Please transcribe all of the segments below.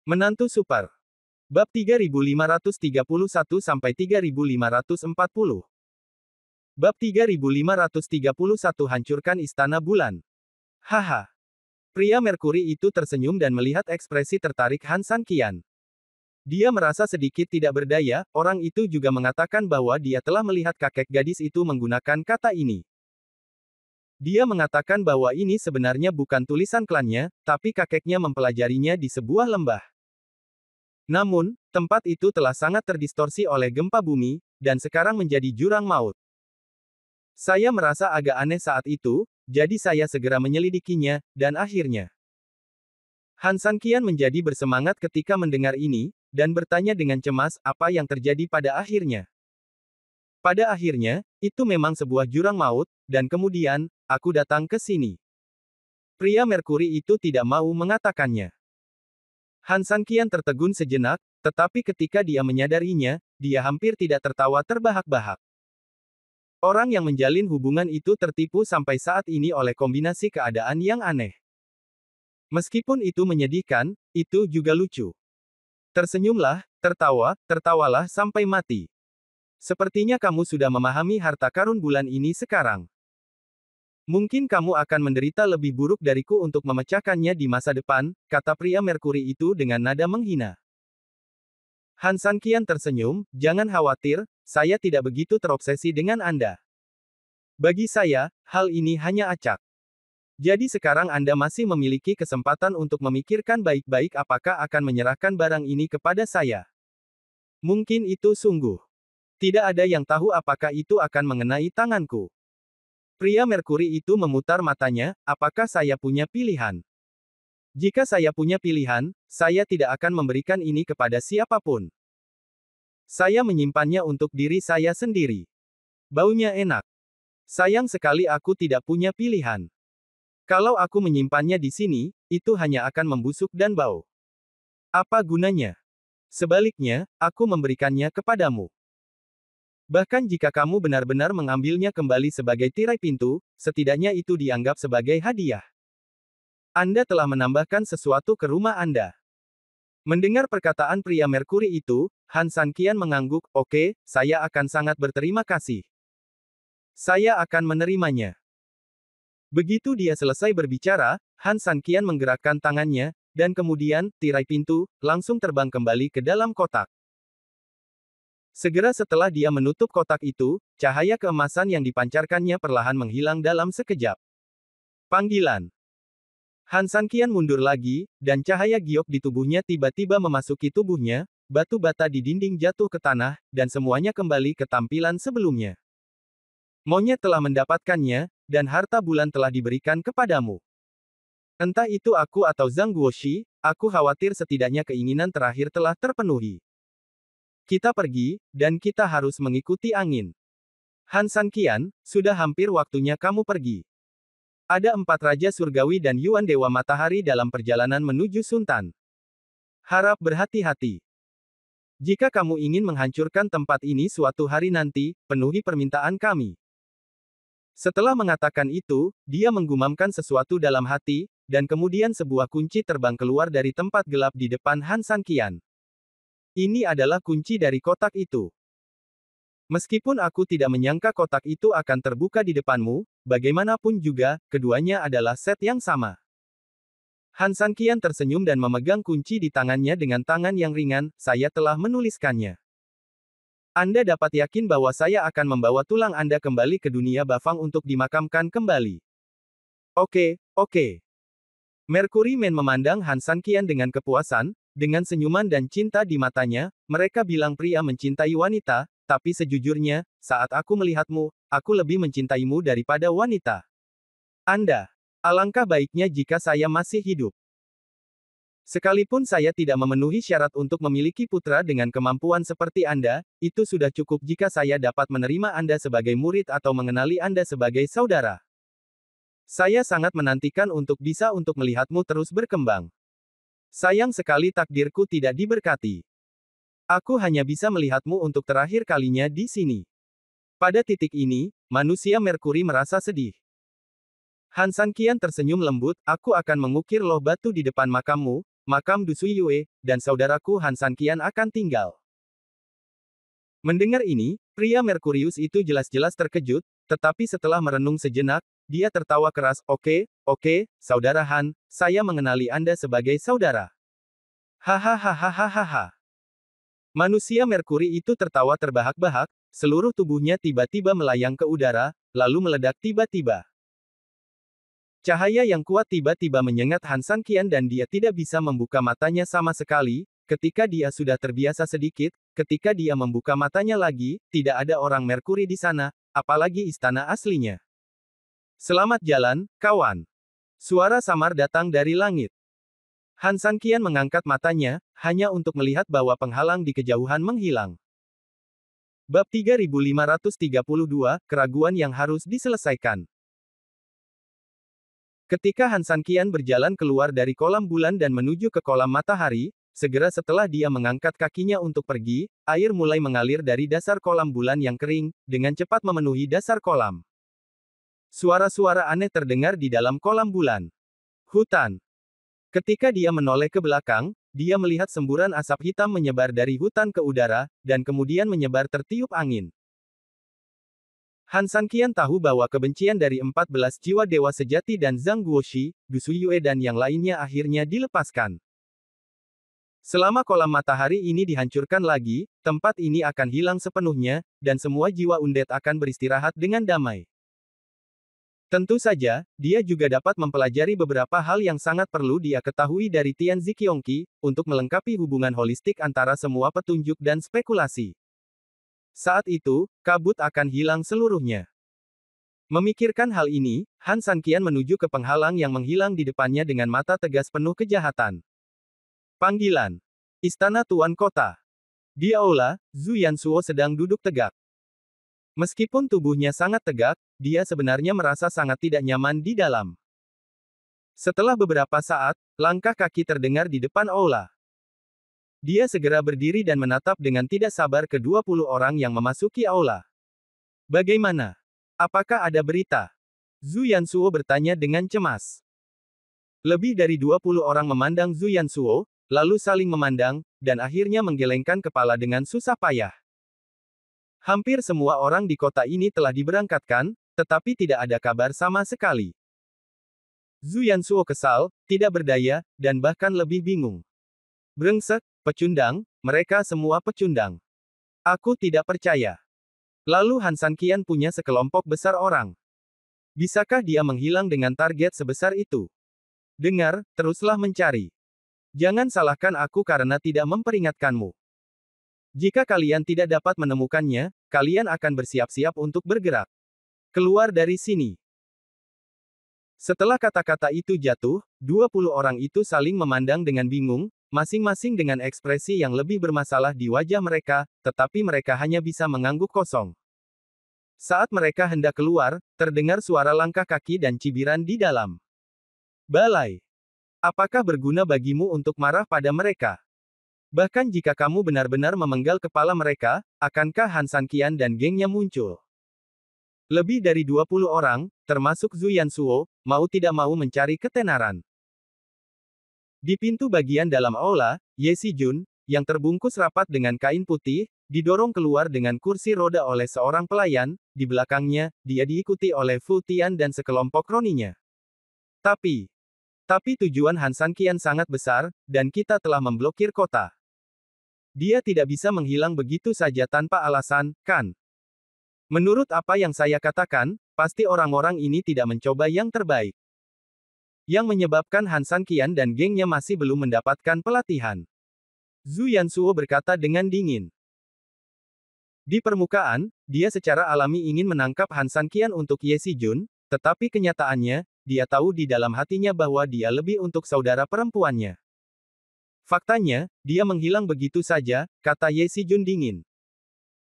Menantu Super. Bab 3531-3540. Bab 3531 Hancurkan Istana Bulan. Haha. Pria Merkuri itu tersenyum dan melihat ekspresi tertarik Han San Qian. Dia merasa sedikit tidak berdaya, orang itu juga mengatakan bahwa dia telah melihat kakek gadis itu menggunakan kata ini. Dia mengatakan bahwa ini sebenarnya bukan tulisan klannya, tapi kakeknya mempelajarinya di sebuah lembah. Namun, tempat itu telah sangat terdistorsi oleh gempa bumi, dan sekarang menjadi jurang maut. Saya merasa agak aneh saat itu, jadi saya segera menyelidikinya, dan akhirnya Han San Qian menjadi bersemangat ketika mendengar ini, dan bertanya dengan cemas apa yang terjadi pada akhirnya. Pada akhirnya, itu memang sebuah jurang maut, dan kemudian, aku datang ke sini. Pria Merkuri itu tidak mau mengatakannya. Han San Qian tertegun sejenak, tetapi ketika dia menyadarinya, dia hampir tidak tertawa terbahak-bahak. Orang yang menjalin hubungan itu tertipu sampai saat ini oleh kombinasi keadaan yang aneh. Meskipun itu menyedihkan, itu juga lucu. Tersenyumlah, tertawalah sampai mati. Sepertinya kamu sudah memahami harta karun bulan ini sekarang. Mungkin kamu akan menderita lebih buruk dariku untuk memecahkannya di masa depan, kata pria Merkuri itu dengan nada menghina. Han San Qian tersenyum, jangan khawatir, saya tidak begitu terobsesi dengan Anda. Bagi saya, hal ini hanya acak. Jadi sekarang Anda masih memiliki kesempatan untuk memikirkan baik-baik apakah akan menyerahkan barang ini kepada saya. Mungkin itu sungguh. Tidak ada yang tahu apakah itu akan mengenai tanganku. Pria Merkuri itu memutar matanya, apakah saya punya pilihan? Jika saya punya pilihan, saya tidak akan memberikan ini kepada siapapun. Saya menyimpannya untuk diri saya sendiri. Baunya enak. Sayang sekali aku tidak punya pilihan. Kalau aku menyimpannya di sini, itu hanya akan membusuk dan bau. Apa gunanya? Sebaliknya, aku memberikannya kepadamu. Bahkan jika kamu benar-benar mengambilnya kembali sebagai tirai pintu, setidaknya itu dianggap sebagai hadiah. Anda telah menambahkan sesuatu ke rumah Anda. Mendengar perkataan pria Merkuri itu, Han San Qian mengangguk, oke, saya akan sangat berterima kasih. Saya akan menerimanya. Begitu dia selesai berbicara, Han San Qian menggerakkan tangannya, dan kemudian, tirai pintu, langsung terbang kembali ke dalam kotak. Segera setelah dia menutup kotak itu, cahaya keemasan yang dipancarkannya perlahan menghilang dalam sekejap. Panggilan. Han San Qian mundur lagi, dan cahaya giok di tubuhnya tiba-tiba memasuki tubuhnya, batu bata di dinding jatuh ke tanah, dan semuanya kembali ke tampilan sebelumnya. Monyet telah mendapatkannya, dan harta bulan telah diberikan kepadamu. Entah itu aku atau Zhang Guoxi, aku khawatir setidaknya keinginan terakhir telah terpenuhi. Kita pergi, dan kita harus mengikuti angin. Han San Qian, sudah hampir waktunya kamu pergi. Ada 4 Raja Surgawi dan Yuan Dewa Matahari dalam perjalanan menuju Suntan. Harap berhati-hati. Jika kamu ingin menghancurkan tempat ini suatu hari nanti, penuhi permintaan kami. Setelah mengatakan itu, dia menggumamkan sesuatu dalam hati, dan kemudian sebuah kunci terbang keluar dari tempat gelap di depan Han San Qian. Ini adalah kunci dari kotak itu. Meskipun aku tidak menyangka kotak itu akan terbuka di depanmu, bagaimanapun juga, keduanya adalah set yang sama. Han San Qian tersenyum dan memegang kunci di tangannya dengan tangan yang ringan, saya telah menuliskannya. Anda dapat yakin bahwa saya akan membawa tulang Anda kembali ke dunia Bafang untuk dimakamkan kembali. Oke. Merkuri Man memandang Han San Qian dengan kepuasan, dengan senyuman dan cinta di matanya, mereka bilang pria mencintai wanita, tapi sejujurnya, saat aku melihatmu, aku lebih mencintaimu daripada wanita. Anda. Alangkah baiknya jika saya masih hidup. Sekalipun saya tidak memenuhi syarat untuk memiliki putra dengan kemampuan seperti Anda, itu sudah cukup jika saya dapat menerima Anda sebagai murid atau mengenali Anda sebagai saudara. Saya sangat menantikan untuk bisa melihatmu terus berkembang. Sayang sekali takdirku tidak diberkati. Aku hanya bisa melihatmu untuk terakhir kalinya di sini. Pada titik ini, manusia Merkuri merasa sedih. Han San Qian tersenyum lembut, aku akan mengukir loh batu di depan makammu, makam Du Suyue, dan saudaraku Han Sanqian akan tinggal. Mendengar ini, pria Merkurius itu jelas-jelas terkejut, tetapi setelah merenung sejenak, dia tertawa keras. Oke, saudara Han, saya mengenali Anda sebagai saudara. Hahaha. Manusia Merkuri itu tertawa terbahak-bahak, seluruh tubuhnya tiba-tiba melayang ke udara, lalu meledak tiba-tiba. Cahaya yang kuat tiba-tiba menyengat Han Sanqian dan dia tidak bisa membuka matanya sama sekali. Ketika dia sudah terbiasa sedikit, ketika dia membuka matanya lagi, tidak ada orang Merkuri di sana, apalagi istana aslinya. Selamat jalan, kawan. Suara samar datang dari langit. Han Sanqian mengangkat matanya, hanya untuk melihat bahwa penghalang di kejauhan menghilang. Bab 3532, Keraguan yang harus diselesaikan. Ketika Han Sanqian berjalan keluar dari kolam bulan dan menuju ke kolam matahari, segera setelah dia mengangkat kakinya untuk pergi, air mulai mengalir dari dasar kolam bulan yang kering, dengan cepat memenuhi dasar kolam. Suara-suara aneh terdengar di dalam kolam bulan. Hutan. Ketika dia menoleh ke belakang, dia melihat semburan asap hitam menyebar dari hutan ke udara, dan kemudian menyebar tertiup angin. Han Sanqian tahu bahwa kebencian dari 14 jiwa dewa sejati dan Zhang Guoxi, Du Suyue dan yang lainnya akhirnya dilepaskan. Selama kolam matahari ini dihancurkan lagi, tempat ini akan hilang sepenuhnya, dan semua jiwa undead akan beristirahat dengan damai. Tentu saja, dia juga dapat mempelajari beberapa hal yang sangat perlu dia ketahui dari Tianzi Qiongqi, untuk melengkapi hubungan holistik antara semua petunjuk dan spekulasi. Saat itu, kabut akan hilang seluruhnya. Memikirkan hal ini, Han Sanqian menuju ke penghalang yang menghilang di depannya dengan mata tegas penuh kejahatan. Panggilan. Istana Tuan Kota. Di aula, Zhu Yansuo sedang duduk tegak. Meskipun tubuhnya sangat tegak, dia sebenarnya merasa sangat tidak nyaman di dalam. Setelah beberapa saat, langkah kaki terdengar di depan aula. Dia segera berdiri dan menatap dengan tidak sabar ke 20 orang yang memasuki aula. Bagaimana? Apakah ada berita? Zhu Yansuo bertanya dengan cemas. Lebih dari 20 orang memandang Zhu Yansuo, lalu saling memandang, dan akhirnya menggelengkan kepala dengan susah payah. Hampir semua orang di kota ini telah diberangkatkan, tetapi tidak ada kabar sama sekali. Zhu Yansuo kesal, tidak berdaya, dan bahkan lebih bingung. Brengsek, pecundang, mereka semua pecundang. Aku tidak percaya. Lalu Han Sanqian punya sekelompok besar orang. Bisakah dia menghilang dengan target sebesar itu? Dengar, teruslah mencari. Jangan salahkan aku karena tidak memperingatkanmu. Jika kalian tidak dapat menemukannya, kalian akan bersiap-siap untuk bergerak. Keluar dari sini. Setelah kata-kata itu jatuh, 20 orang itu saling memandang dengan bingung, masing-masing dengan ekspresi yang lebih bermasalah di wajah mereka, tetapi mereka hanya bisa mengangguk kosong. Saat mereka hendak keluar, terdengar suara langkah kaki dan cibiran di dalam balai. Apakah berguna bagimu untuk marah pada mereka? Bahkan jika kamu benar-benar memenggal kepala mereka, akankah Han Sanqian dan gengnya muncul? Lebih dari 20 orang, termasuk Zhu Yansuo, mau tidak mau mencari ketenaran. Di pintu bagian dalam aula, Ye Xijun, yang terbungkus rapat dengan kain putih, didorong keluar dengan kursi roda oleh seorang pelayan, di belakangnya, dia diikuti oleh Fu Tian dan sekelompok kroninya. Tapi tujuan Han Sanqian sangat besar, dan kita telah memblokir kota. Dia tidak bisa menghilang begitu saja tanpa alasan, kan? Menurut apa yang saya katakan, pasti orang-orang ini tidak mencoba yang terbaik. Yang menyebabkan Han Sanqian dan gengnya masih belum mendapatkan pelatihan. Zhu Yansuo berkata dengan dingin. Di permukaan, dia secara alami ingin menangkap Han Sanqian untuk Ye Xijun, tetapi kenyataannya, dia tahu di dalam hatinya bahwa dia lebih untuk saudara perempuannya. Faktanya, dia menghilang begitu saja, kata Ye Xijun dingin.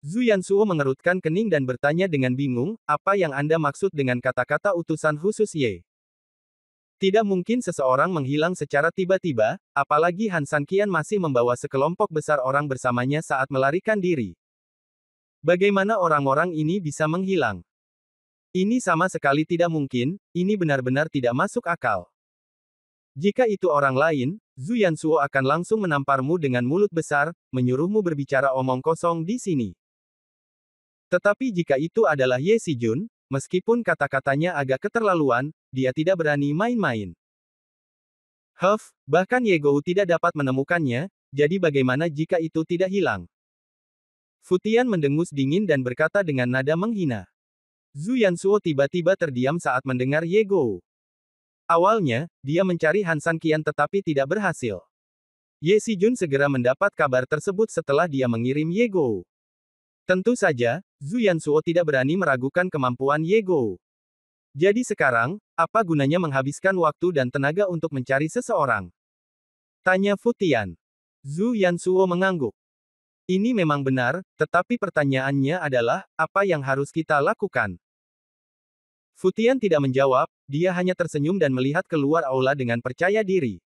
Zhu Yansuo mengerutkan kening dan bertanya dengan bingung, apa yang Anda maksud dengan kata-kata utusan khusus Ye? Tidak mungkin seseorang menghilang secara tiba-tiba, apalagi Han Sanqian masih membawa sekelompok besar orang bersamanya saat melarikan diri. Bagaimana orang-orang ini bisa menghilang? Ini sama sekali tidak mungkin, ini benar-benar tidak masuk akal. Jika itu orang lain, Zhu Yansuo akan langsung menamparmu dengan mulut besar, menyuruhmu berbicara omong kosong di sini. Tetapi jika itu adalah Ye Xijun, meskipun kata-katanya agak keterlaluan, dia tidak berani main-main. Bahkan Ye Gou tidak dapat menemukannya, jadi bagaimana jika itu tidak hilang? Futian mendengus dingin dan berkata dengan nada menghina. Zhu Yansuo tiba-tiba terdiam saat mendengar Ye Gou. Awalnya, dia mencari Han San Qian tetapi tidak berhasil. Ye Xijun segera mendapat kabar tersebut setelah dia mengirim Ye Gou. Tentu saja, Zhu Yansuo tidak berani meragukan kemampuan Ye Gou. Jadi sekarang, apa gunanya menghabiskan waktu dan tenaga untuk mencari seseorang? Tanya Futian. Zhu Yansuo mengangguk. Ini memang benar, tetapi pertanyaannya adalah, apa yang harus kita lakukan? Futian tidak menjawab, dia hanya tersenyum dan melihat keluar aula dengan percaya diri.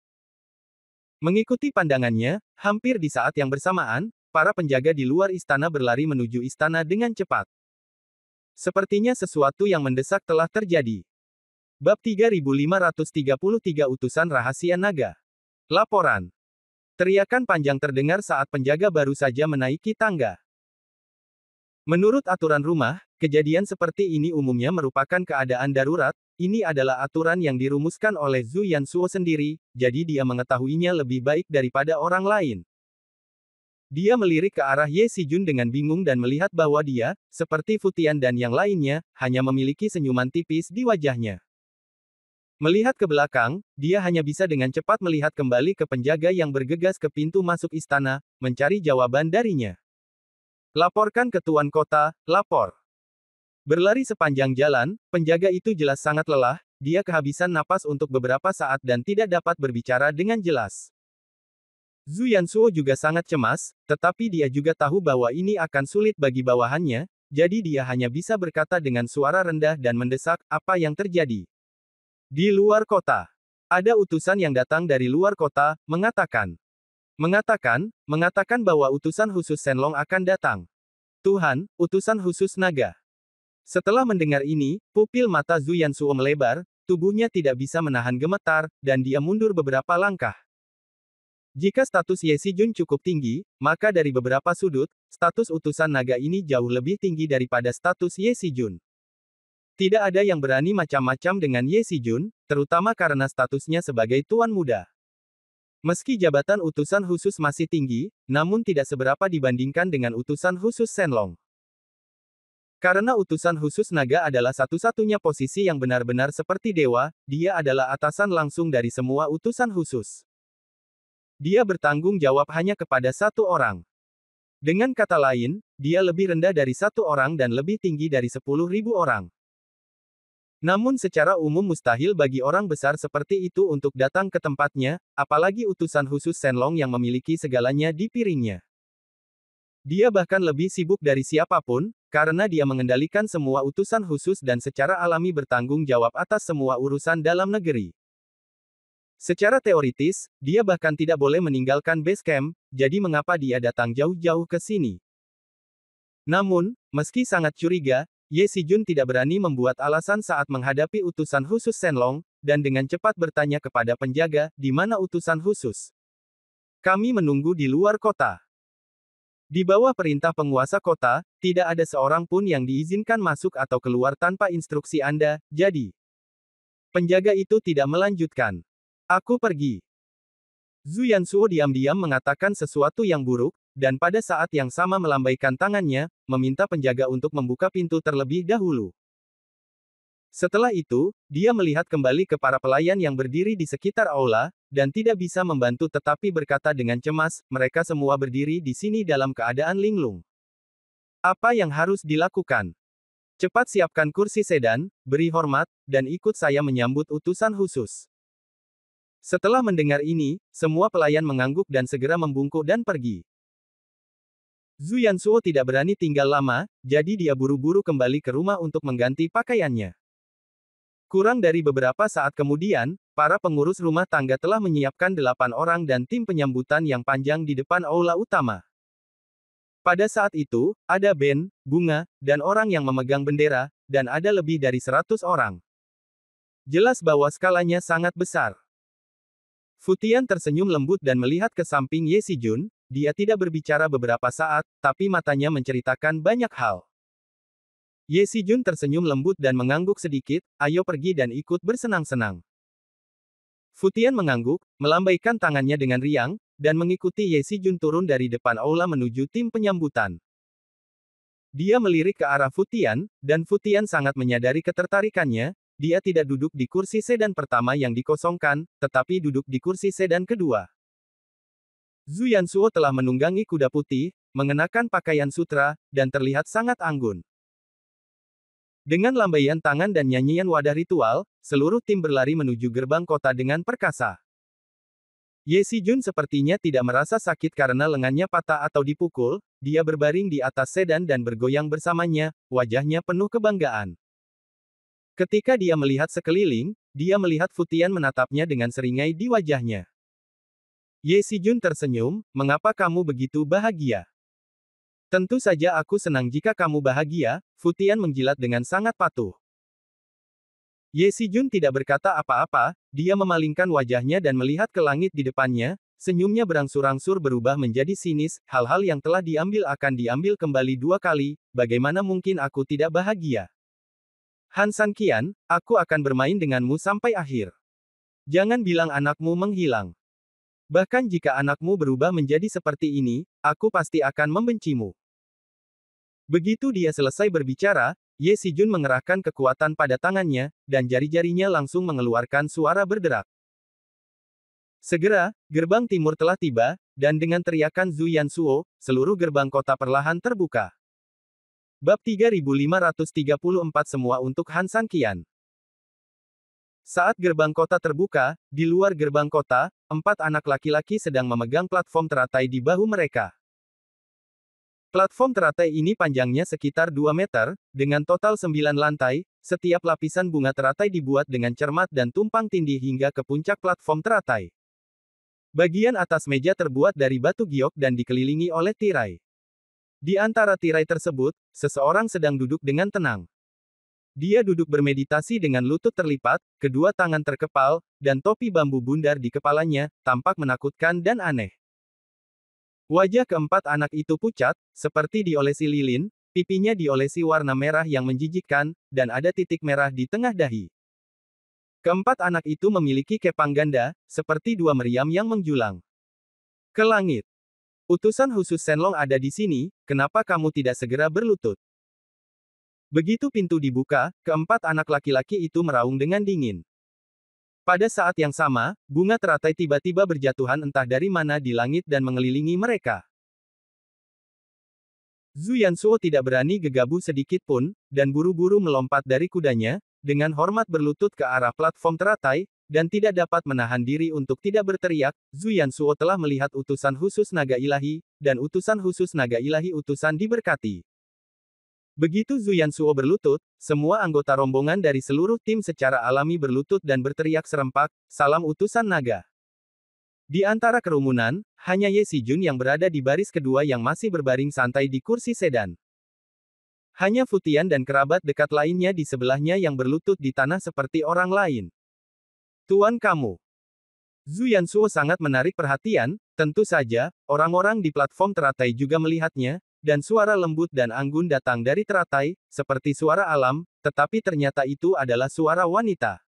Mengikuti pandangannya, hampir di saat yang bersamaan, para penjaga di luar istana berlari menuju istana dengan cepat. Sepertinya sesuatu yang mendesak telah terjadi. Bab 3533 Utusan Rahasia Naga. Laporan. Teriakan panjang terdengar saat penjaga baru saja menaiki tangga. Menurut aturan rumah, kejadian seperti ini umumnya merupakan keadaan darurat. Ini adalah aturan yang dirumuskan oleh Zhu Yansuo sendiri, jadi dia mengetahuinya lebih baik daripada orang lain. Dia melirik ke arah Ye Xijun dengan bingung dan melihat bahwa dia, seperti Futian dan yang lainnya, hanya memiliki senyuman tipis di wajahnya. Melihat ke belakang, dia hanya bisa dengan cepat melihat kembali ke penjaga yang bergegas ke pintu masuk istana, mencari jawaban darinya. Laporkan ke Tuan Kota, lapor. Berlari sepanjang jalan, penjaga itu jelas sangat lelah, dia kehabisan napas untuk beberapa saat dan tidak dapat berbicara dengan jelas. Zhu Yansuo juga sangat cemas, tetapi dia juga tahu bahwa ini akan sulit bagi bawahannya, jadi dia hanya bisa berkata dengan suara rendah dan mendesak, apa yang terjadi? Di luar kota. Ada utusan yang datang dari luar kota, mengatakan bahwa utusan khusus Shenlong akan datang. Tuhan, utusan khusus naga. Setelah mendengar ini, pupil mata Zhu Yansuo melebar, tubuhnya tidak bisa menahan gemetar, dan dia mundur beberapa langkah. Jika status Ye Xijun cukup tinggi, maka dari beberapa sudut, status utusan naga ini jauh lebih tinggi daripada status Ye Xijun. Tidak ada yang berani macam-macam dengan Ye Xijun, terutama karena statusnya sebagai tuan muda. Meski jabatan utusan khusus masih tinggi, namun tidak seberapa dibandingkan dengan utusan khusus Shenlong. Karena utusan khusus naga adalah satu-satunya posisi yang benar-benar seperti dewa, dia adalah atasan langsung dari semua utusan khusus. Dia bertanggung jawab hanya kepada satu orang. Dengan kata lain, dia lebih rendah dari satu orang dan lebih tinggi dari 10.000 orang. Namun secara umum mustahil bagi orang besar seperti itu untuk datang ke tempatnya, apalagi utusan khusus Shenlong yang memiliki segalanya di piringnya. Dia bahkan lebih sibuk dari siapapun, karena dia mengendalikan semua utusan khusus dan secara alami bertanggung jawab atas semua urusan dalam negeri. Secara teoritis, dia bahkan tidak boleh meninggalkan base camp, jadi mengapa dia datang jauh-jauh ke sini? Namun, meski sangat curiga, Ye Xijun tidak berani membuat alasan saat menghadapi utusan khusus Shenlong, dan dengan cepat bertanya kepada penjaga, di mana utusan khusus? Kami menunggu di luar kota. Di bawah perintah penguasa kota, tidak ada seorang pun yang diizinkan masuk atau keluar tanpa instruksi Anda, jadi. Penjaga itu tidak melanjutkan. Aku pergi. Zhu Yansuo diam-diam mengatakan sesuatu yang buruk, dan pada saat yang sama melambaikan tangannya, meminta penjaga untuk membuka pintu terlebih dahulu. Setelah itu, dia melihat kembali ke para pelayan yang berdiri di sekitar aula, dan tidak bisa membantu tetapi berkata dengan cemas, mereka semua berdiri di sini dalam keadaan linglung. Apa yang harus dilakukan? Cepat siapkan kursi sedan, beri hormat, dan ikut saya menyambut utusan khusus. Setelah mendengar ini, semua pelayan mengangguk dan segera membungkuk dan pergi. Zhu Yansuo tidak berani tinggal lama, jadi dia buru-buru kembali ke rumah untuk mengganti pakaiannya. Kurang dari beberapa saat kemudian, para pengurus rumah tangga telah menyiapkan 8 orang dan tim penyambutan yang panjang di depan aula utama. Pada saat itu, ada band, bunga, dan orang yang memegang bendera, dan ada lebih dari 100 orang. Jelas bahwa skalanya sangat besar. Fu Tian tersenyum lembut dan melihat ke samping Ye Xijun. Dia tidak berbicara beberapa saat, tapi matanya menceritakan banyak hal. Ye Xijun tersenyum lembut dan mengangguk sedikit, ayo pergi dan ikut bersenang-senang. Fu Tian mengangguk, melambaikan tangannya dengan riang, dan mengikuti Ye Xijun turun dari depan aula menuju tim penyambutan. Dia melirik ke arah Fu Tian, dan Fu Tian sangat menyadari ketertarikannya. Dia tidak duduk di kursi sedan pertama yang dikosongkan, tetapi duduk di kursi sedan kedua. Zhu Yansuo telah menunggangi kuda putih, mengenakan pakaian sutra, dan terlihat sangat anggun. Dengan lambaian tangan dan nyanyian wadah ritual, seluruh tim berlari menuju gerbang kota dengan perkasa. Ye Xijun sepertinya tidak merasa sakit karena lengannya patah atau dipukul, dia berbaring di atas sedan dan bergoyang bersamanya, wajahnya penuh kebanggaan. Ketika dia melihat sekeliling, dia melihat Fu Tian menatapnya dengan seringai di wajahnya. Ye Xijun tersenyum, mengapa kamu begitu bahagia? Tentu saja aku senang jika kamu bahagia, Fu Tian menjilat dengan sangat patuh. Ye Xijun tidak berkata apa-apa, dia memalingkan wajahnya dan melihat ke langit di depannya, senyumnya berangsur-angsur berubah menjadi sinis, hal-hal yang telah diambil akan diambil kembali 2 kali, bagaimana mungkin aku tidak bahagia? Han San Qian, aku akan bermain denganmu sampai akhir. Jangan bilang anakmu menghilang. Bahkan jika anakmu berubah menjadi seperti ini, aku pasti akan membencimu. Begitu dia selesai berbicara, Ye Xijun mengerahkan kekuatan pada tangannya, dan jari-jarinya langsung mengeluarkan suara berderak. Segera, gerbang timur telah tiba, dan dengan teriakan Zhu Yansuo, seluruh gerbang kota perlahan terbuka. Bab 3534 semua untuk Han San Qian. Saat gerbang kota terbuka, di luar gerbang kota, 4 anak laki-laki sedang memegang platform teratai di bahu mereka. Platform teratai ini panjangnya sekitar 2 meter, dengan total 9 lantai, setiap lapisan bunga teratai dibuat dengan cermat dan tumpang tindih hingga ke puncak platform teratai. Bagian atas meja terbuat dari batu giok dan dikelilingi oleh tirai. Di antara tirai tersebut, seseorang sedang duduk dengan tenang. Dia duduk bermeditasi dengan lutut terlipat, kedua tangan terkepal, dan topi bambu bundar di kepalanya, tampak menakutkan dan aneh. Wajah keempat anak itu pucat, seperti diolesi lilin, pipinya diolesi warna merah yang menjijikkan, dan ada titik merah di tengah dahi. Keempat anak itu memiliki kepang ganda, seperti 2 meriam yang menjulang ke langit. Utusan khusus Shenlong ada di sini, kenapa kamu tidak segera berlutut? Begitu pintu dibuka, keempat anak laki-laki itu meraung dengan dingin. Pada saat yang sama, bunga teratai tiba-tiba berjatuhan entah dari mana di langit dan mengelilingi mereka. Zhu Yansuo tidak berani gegabah sedikit pun, dan buru-buru melompat dari kudanya, dengan hormat berlutut ke arah platform teratai, dan tidak dapat menahan diri untuk tidak berteriak, Zhu Yansuo telah melihat utusan khusus naga ilahi, dan utusan khusus naga ilahi utusan diberkati. Begitu Zhu Yansuo berlutut, semua anggota rombongan dari seluruh tim secara alami berlutut dan berteriak serempak, salam utusan naga. Di antara kerumunan, hanya Ye Xijun yang berada di baris kedua yang masih berbaring santai di kursi sedan. Hanya Fu Tian dan kerabat dekat lainnya di sebelahnya yang berlutut di tanah seperti orang lain. Tuan kamu. Zhu Yansuo sangat menarik perhatian, tentu saja, orang-orang di platform teratai juga melihatnya, dan suara lembut dan anggun datang dari teratai, seperti suara alam, tetapi ternyata itu adalah suara wanita.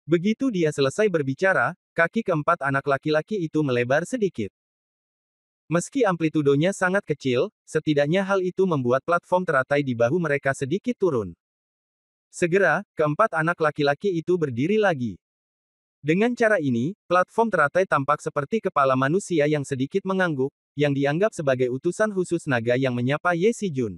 Begitu dia selesai berbicara, kaki keempat anak laki-laki itu melebar sedikit. Meski amplitudonya sangat kecil, setidaknya hal itu membuat platform teratai di bahu mereka sedikit turun. Segera, keempat anak laki-laki itu berdiri lagi. Dengan cara ini, platform teratai tampak seperti kepala manusia yang sedikit mengangguk, yang dianggap sebagai utusan khusus naga yang menyapa Ye Xijun.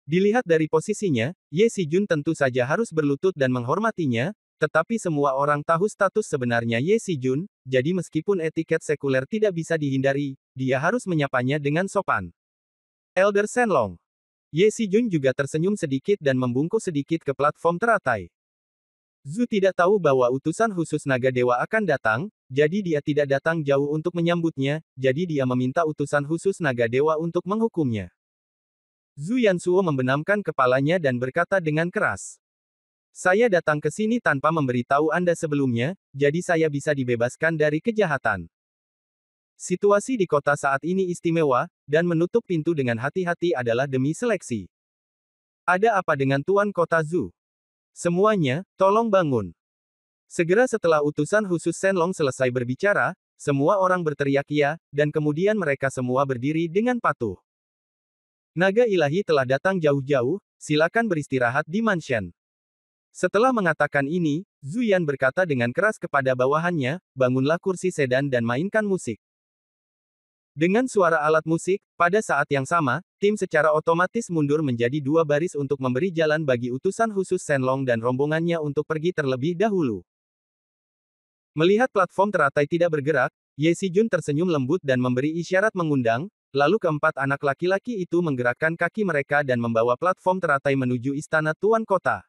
Dilihat dari posisinya, Ye Xijun tentu saja harus berlutut dan menghormatinya, tetapi semua orang tahu status sebenarnya Ye Xijun, jadi meskipun etiket sekuler tidak bisa dihindari, dia harus menyapanya dengan sopan. Elder Shenlong. Ye Xijun juga tersenyum sedikit dan membungkuk sedikit ke platform teratai. Zhu tidak tahu bahwa utusan khusus naga dewa akan datang, jadi dia tidak datang jauh untuk menyambutnya, jadi dia meminta utusan khusus naga dewa untuk menghukumnya. Zhu Yansuo membenamkan kepalanya dan berkata dengan keras. Saya datang ke sini tanpa memberitahu Anda sebelumnya, jadi saya bisa dibebaskan dari kejahatan. Situasi di kota saat ini istimewa, dan menutup pintu dengan hati-hati adalah demi seleksi. Ada apa dengan Tuan Kota Zhu? Semuanya, tolong bangun. Segera setelah utusan khusus Shenlong selesai berbicara, semua orang berteriak ya, dan kemudian mereka semua berdiri dengan patuh. Naga ilahi telah datang jauh-jauh, silakan beristirahat di mansion. Setelah mengatakan ini, Zhu Yan berkata dengan keras kepada bawahannya, bangunlah kursi sedan dan mainkan musik. Dengan suara alat musik, pada saat yang sama, tim secara otomatis mundur menjadi dua baris untuk memberi jalan bagi utusan khusus Shenlong dan rombongannya untuk pergi terlebih dahulu. Melihat platform teratai tidak bergerak, Ye Xijun tersenyum lembut dan memberi isyarat mengundang, lalu keempat anak laki-laki itu menggerakkan kaki mereka dan membawa platform teratai menuju istana Tuan Kota.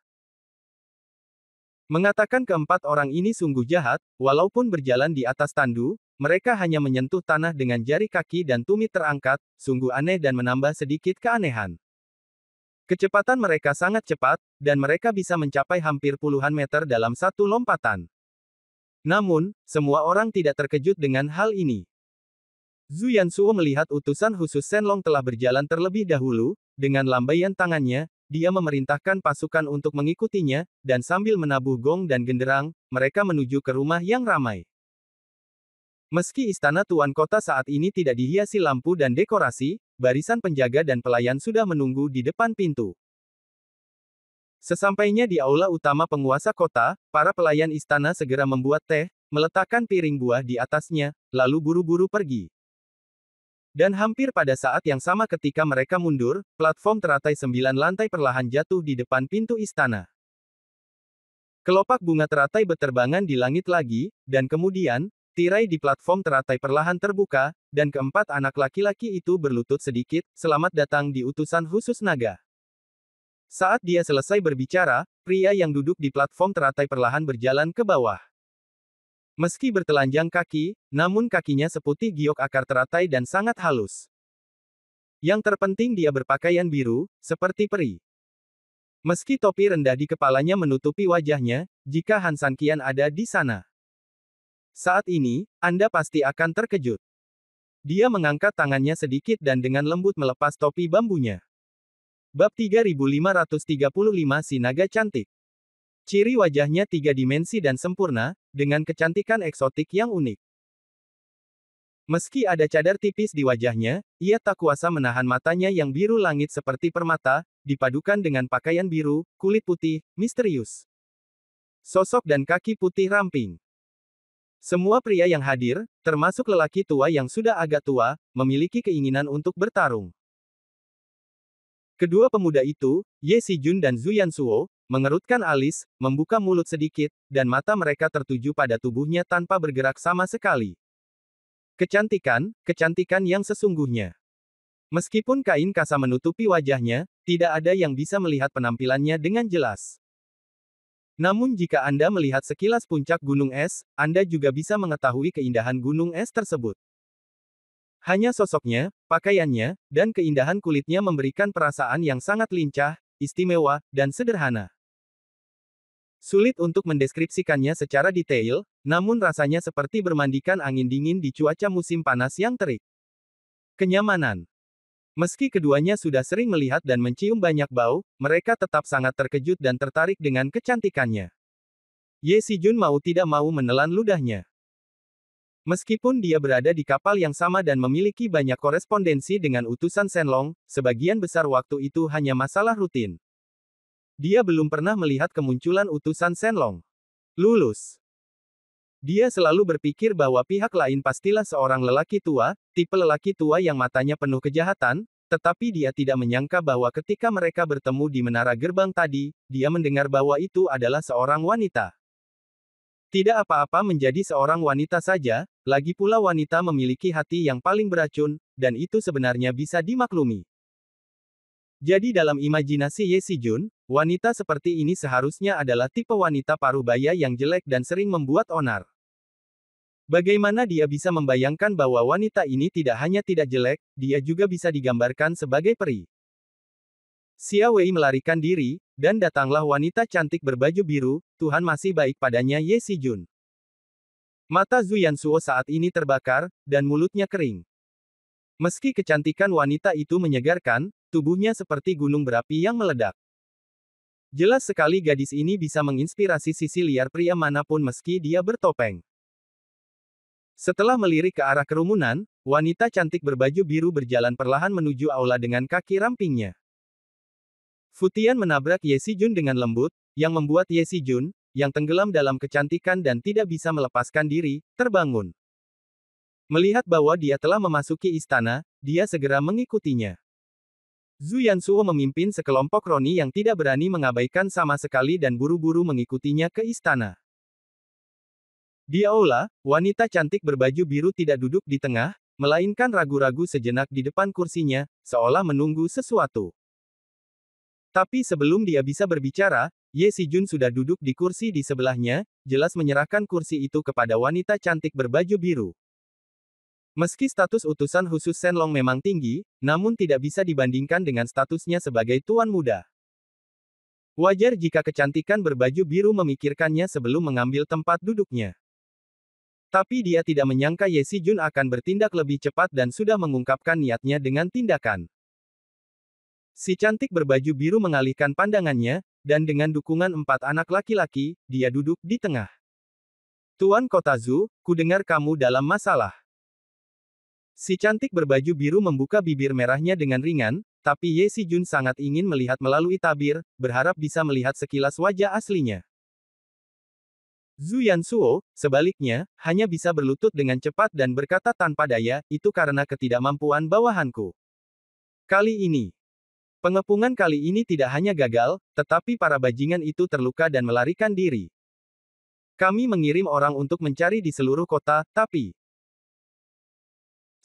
Mengatakan keempat orang ini sungguh jahat, walaupun berjalan di atas tandu, mereka hanya menyentuh tanah dengan jari kaki dan tumit terangkat, sungguh aneh dan menambah sedikit keanehan. Kecepatan mereka sangat cepat, dan mereka bisa mencapai hampir puluhan meter dalam satu lompatan. Namun, semua orang tidak terkejut dengan hal ini. Zhu Yansuo melihat utusan khusus Shenlong telah berjalan terlebih dahulu, dengan lambaian tangannya, dia memerintahkan pasukan untuk mengikutinya, dan sambil menabuh gong dan genderang, mereka menuju ke rumah yang ramai. Meski istana Tuan Kota saat ini tidak dihiasi lampu dan dekorasi, barisan penjaga dan pelayan sudah menunggu di depan pintu. Sesampainya di aula utama penguasa kota, para pelayan istana segera membuat teh, meletakkan piring buah di atasnya, lalu buru-buru pergi. Dan hampir pada saat yang sama ketika mereka mundur, platform teratai 9 lantai perlahan jatuh di depan pintu istana. Kelopak bunga teratai berterbangan di langit lagi, dan kemudian, tirai di platform teratai perlahan terbuka, dan keempat anak laki-laki itu berlutut sedikit, selamat datang di utusan khusus naga. Saat dia selesai berbicara, pria yang duduk di platform teratai perlahan berjalan ke bawah. Meski bertelanjang kaki, namun kakinya seputih giok akar teratai dan sangat halus. Yang terpenting dia berpakaian biru, seperti peri. Meski topi rendah di kepalanya menutupi wajahnya, jika Han Sanqian ada di sana. Saat ini, Anda pasti akan terkejut. Dia mengangkat tangannya sedikit dan dengan lembut melepas topi bambunya. Bab 3535 Si Naga Cantik. Ciri wajahnya tiga dimensi dan sempurna, dengan kecantikan eksotik yang unik. Meski ada cadar tipis di wajahnya, ia tak kuasa menahan matanya yang biru langit seperti permata, dipadukan dengan pakaian biru, kulit putih, misterius. Sosok dan kaki putih ramping. Semua pria yang hadir, termasuk lelaki tua yang sudah agak tua, memiliki keinginan untuk bertarung. Kedua pemuda itu, Ye Xijun dan Zhu Yansuo, mengerutkan alis, membuka mulut sedikit, dan mata mereka tertuju pada tubuhnya tanpa bergerak sama sekali. Kecantikan yang sesungguhnya. Meskipun kain kasa menutupi wajahnya, tidak ada yang bisa melihat penampilannya dengan jelas. Namun jika Anda melihat sekilas puncak gunung es, Anda juga bisa mengetahui keindahan gunung es tersebut. Hanya sosoknya, pakaiannya, dan keindahan kulitnya memberikan perasaan yang sangat lincah, istimewa, dan sederhana. Sulit untuk mendeskripsikannya secara detail, namun rasanya seperti bermandikan angin dingin di cuaca musim panas yang terik. Kenyamanan. Meski keduanya sudah sering melihat dan mencium banyak bau, mereka tetap sangat terkejut dan tertarik dengan kecantikannya. Ye Xijun mau tidak mau menelan ludahnya. Meskipun dia berada di kapal yang sama dan memiliki banyak korespondensi dengan utusan Shenlong, sebagian besar waktu itu hanya masalah rutin. Dia belum pernah melihat kemunculan utusan Shenlong. Lulus. Dia selalu berpikir bahwa pihak lain pastilah seorang lelaki tua, tipe lelaki tua yang matanya penuh kejahatan, tetapi dia tidak menyangka bahwa ketika mereka bertemu di menara gerbang tadi, dia mendengar bahwa itu adalah seorang wanita. Tidak apa-apa menjadi seorang wanita saja, lagi pula wanita memiliki hati yang paling beracun, dan itu sebenarnya bisa dimaklumi. Jadi dalam imajinasi Ye Xijun, wanita seperti ini seharusnya adalah tipe wanita paruh baya yang jelek dan sering membuat onar. Bagaimana dia bisa membayangkan bahwa wanita ini tidak hanya tidak jelek, dia juga bisa digambarkan sebagai peri. Xia Wei melarikan diri, dan datanglah wanita cantik berbaju biru, Tuhan masih baik padanya Ye Xijun. Mata Zhu Yansuo saat ini terbakar, dan mulutnya kering. Meski kecantikan wanita itu menyegarkan, tubuhnya seperti gunung berapi yang meledak. Jelas sekali gadis ini bisa menginspirasi sisi liar pria manapun meski dia bertopeng. Setelah melirik ke arah kerumunan, wanita cantik berbaju biru berjalan perlahan menuju aula dengan kaki rampingnya. Futian menabrak Ye Xijun dengan lembut, yang membuat Ye Xijun, yang tenggelam dalam kecantikan dan tidak bisa melepaskan diri, terbangun. Melihat bahwa dia telah memasuki istana, dia segera mengikutinya. Zhu Yansuo memimpin sekelompok roni yang tidak berani mengabaikan sama sekali dan buru-buru mengikutinya ke istana. Di aula, wanita cantik berbaju biru tidak duduk di tengah, melainkan ragu-ragu sejenak di depan kursinya, seolah menunggu sesuatu. Tapi sebelum dia bisa berbicara, Ye Xijun sudah duduk di kursi di sebelahnya, jelas menyerahkan kursi itu kepada wanita cantik berbaju biru. Meski status utusan khusus Shenlong memang tinggi, namun tidak bisa dibandingkan dengan statusnya sebagai tuan muda. Wajar jika kecantikan berbaju biru memikirkannya sebelum mengambil tempat duduknya. Tapi dia tidak menyangka Ye Xijun akan bertindak lebih cepat dan sudah mengungkapkan niatnya dengan tindakan. Si cantik berbaju biru mengalihkan pandangannya, dan dengan dukungan 4 anak laki-laki, dia duduk di tengah. Tuan Kota Zhu, kudengar kamu dalam masalah. Si cantik berbaju biru membuka bibir merahnya dengan ringan, tapi Ye Xijun sangat ingin melihat melalui tabir, berharap bisa melihat sekilas wajah aslinya. Zhu Yansuo, sebaliknya, hanya bisa berlutut dengan cepat dan berkata tanpa daya, itu karena ketidakmampuan bawahanku. Kali ini, pengepungan kali ini tidak hanya gagal, tetapi para bajingan itu terluka dan melarikan diri. Kami mengirim orang untuk mencari di seluruh kota, tapi...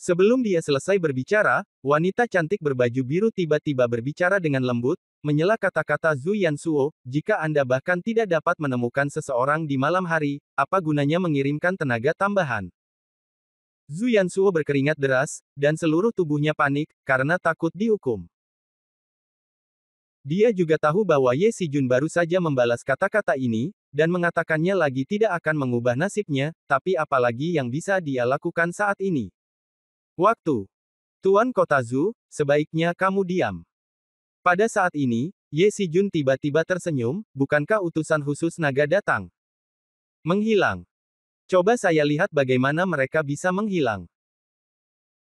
Sebelum dia selesai berbicara, wanita cantik berbaju biru tiba-tiba berbicara dengan lembut, menyela kata-kata Zhu Yansuo, jika Anda bahkan tidak dapat menemukan seseorang di malam hari, apa gunanya mengirimkan tenaga tambahan? Zhu Yansuo berkeringat deras, dan seluruh tubuhnya panik, karena takut dihukum. Dia juga tahu bahwa Ye Xijun baru saja membalas kata-kata ini, dan mengatakannya lagi tidak akan mengubah nasibnya, tapi apalagi yang bisa dia lakukan saat ini. Waktu. Tuan Kota Zhu, sebaiknya kamu diam. Pada saat ini, Ye Xijun tiba-tiba tersenyum, bukankah utusan khusus naga datang? Menghilang. Coba saya lihat bagaimana mereka bisa menghilang.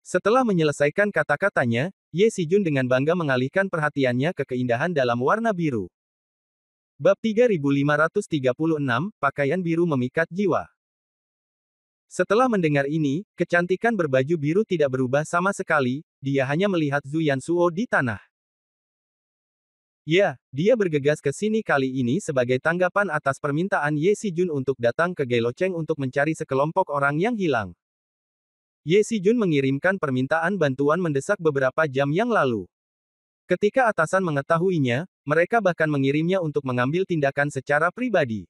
Setelah menyelesaikan kata-katanya, Ye Xijun dengan bangga mengalihkan perhatiannya ke keindahan dalam warna biru. Bab 3536, Pakaian Biru Memikat Jiwa. Setelah mendengar ini, kecantikan berbaju biru tidak berubah sama sekali, dia hanya melihat Zhu Yansuo di tanah. Ya, dia bergegas ke sini kali ini sebagai tanggapan atas permintaan Ye Xijun untuk datang ke Gailocheng untuk mencari sekelompok orang yang hilang. Ye Xijun mengirimkan permintaan bantuan mendesak beberapa jam yang lalu. Ketika atasan mengetahuinya, mereka bahkan mengirimnya untuk mengambil tindakan secara pribadi.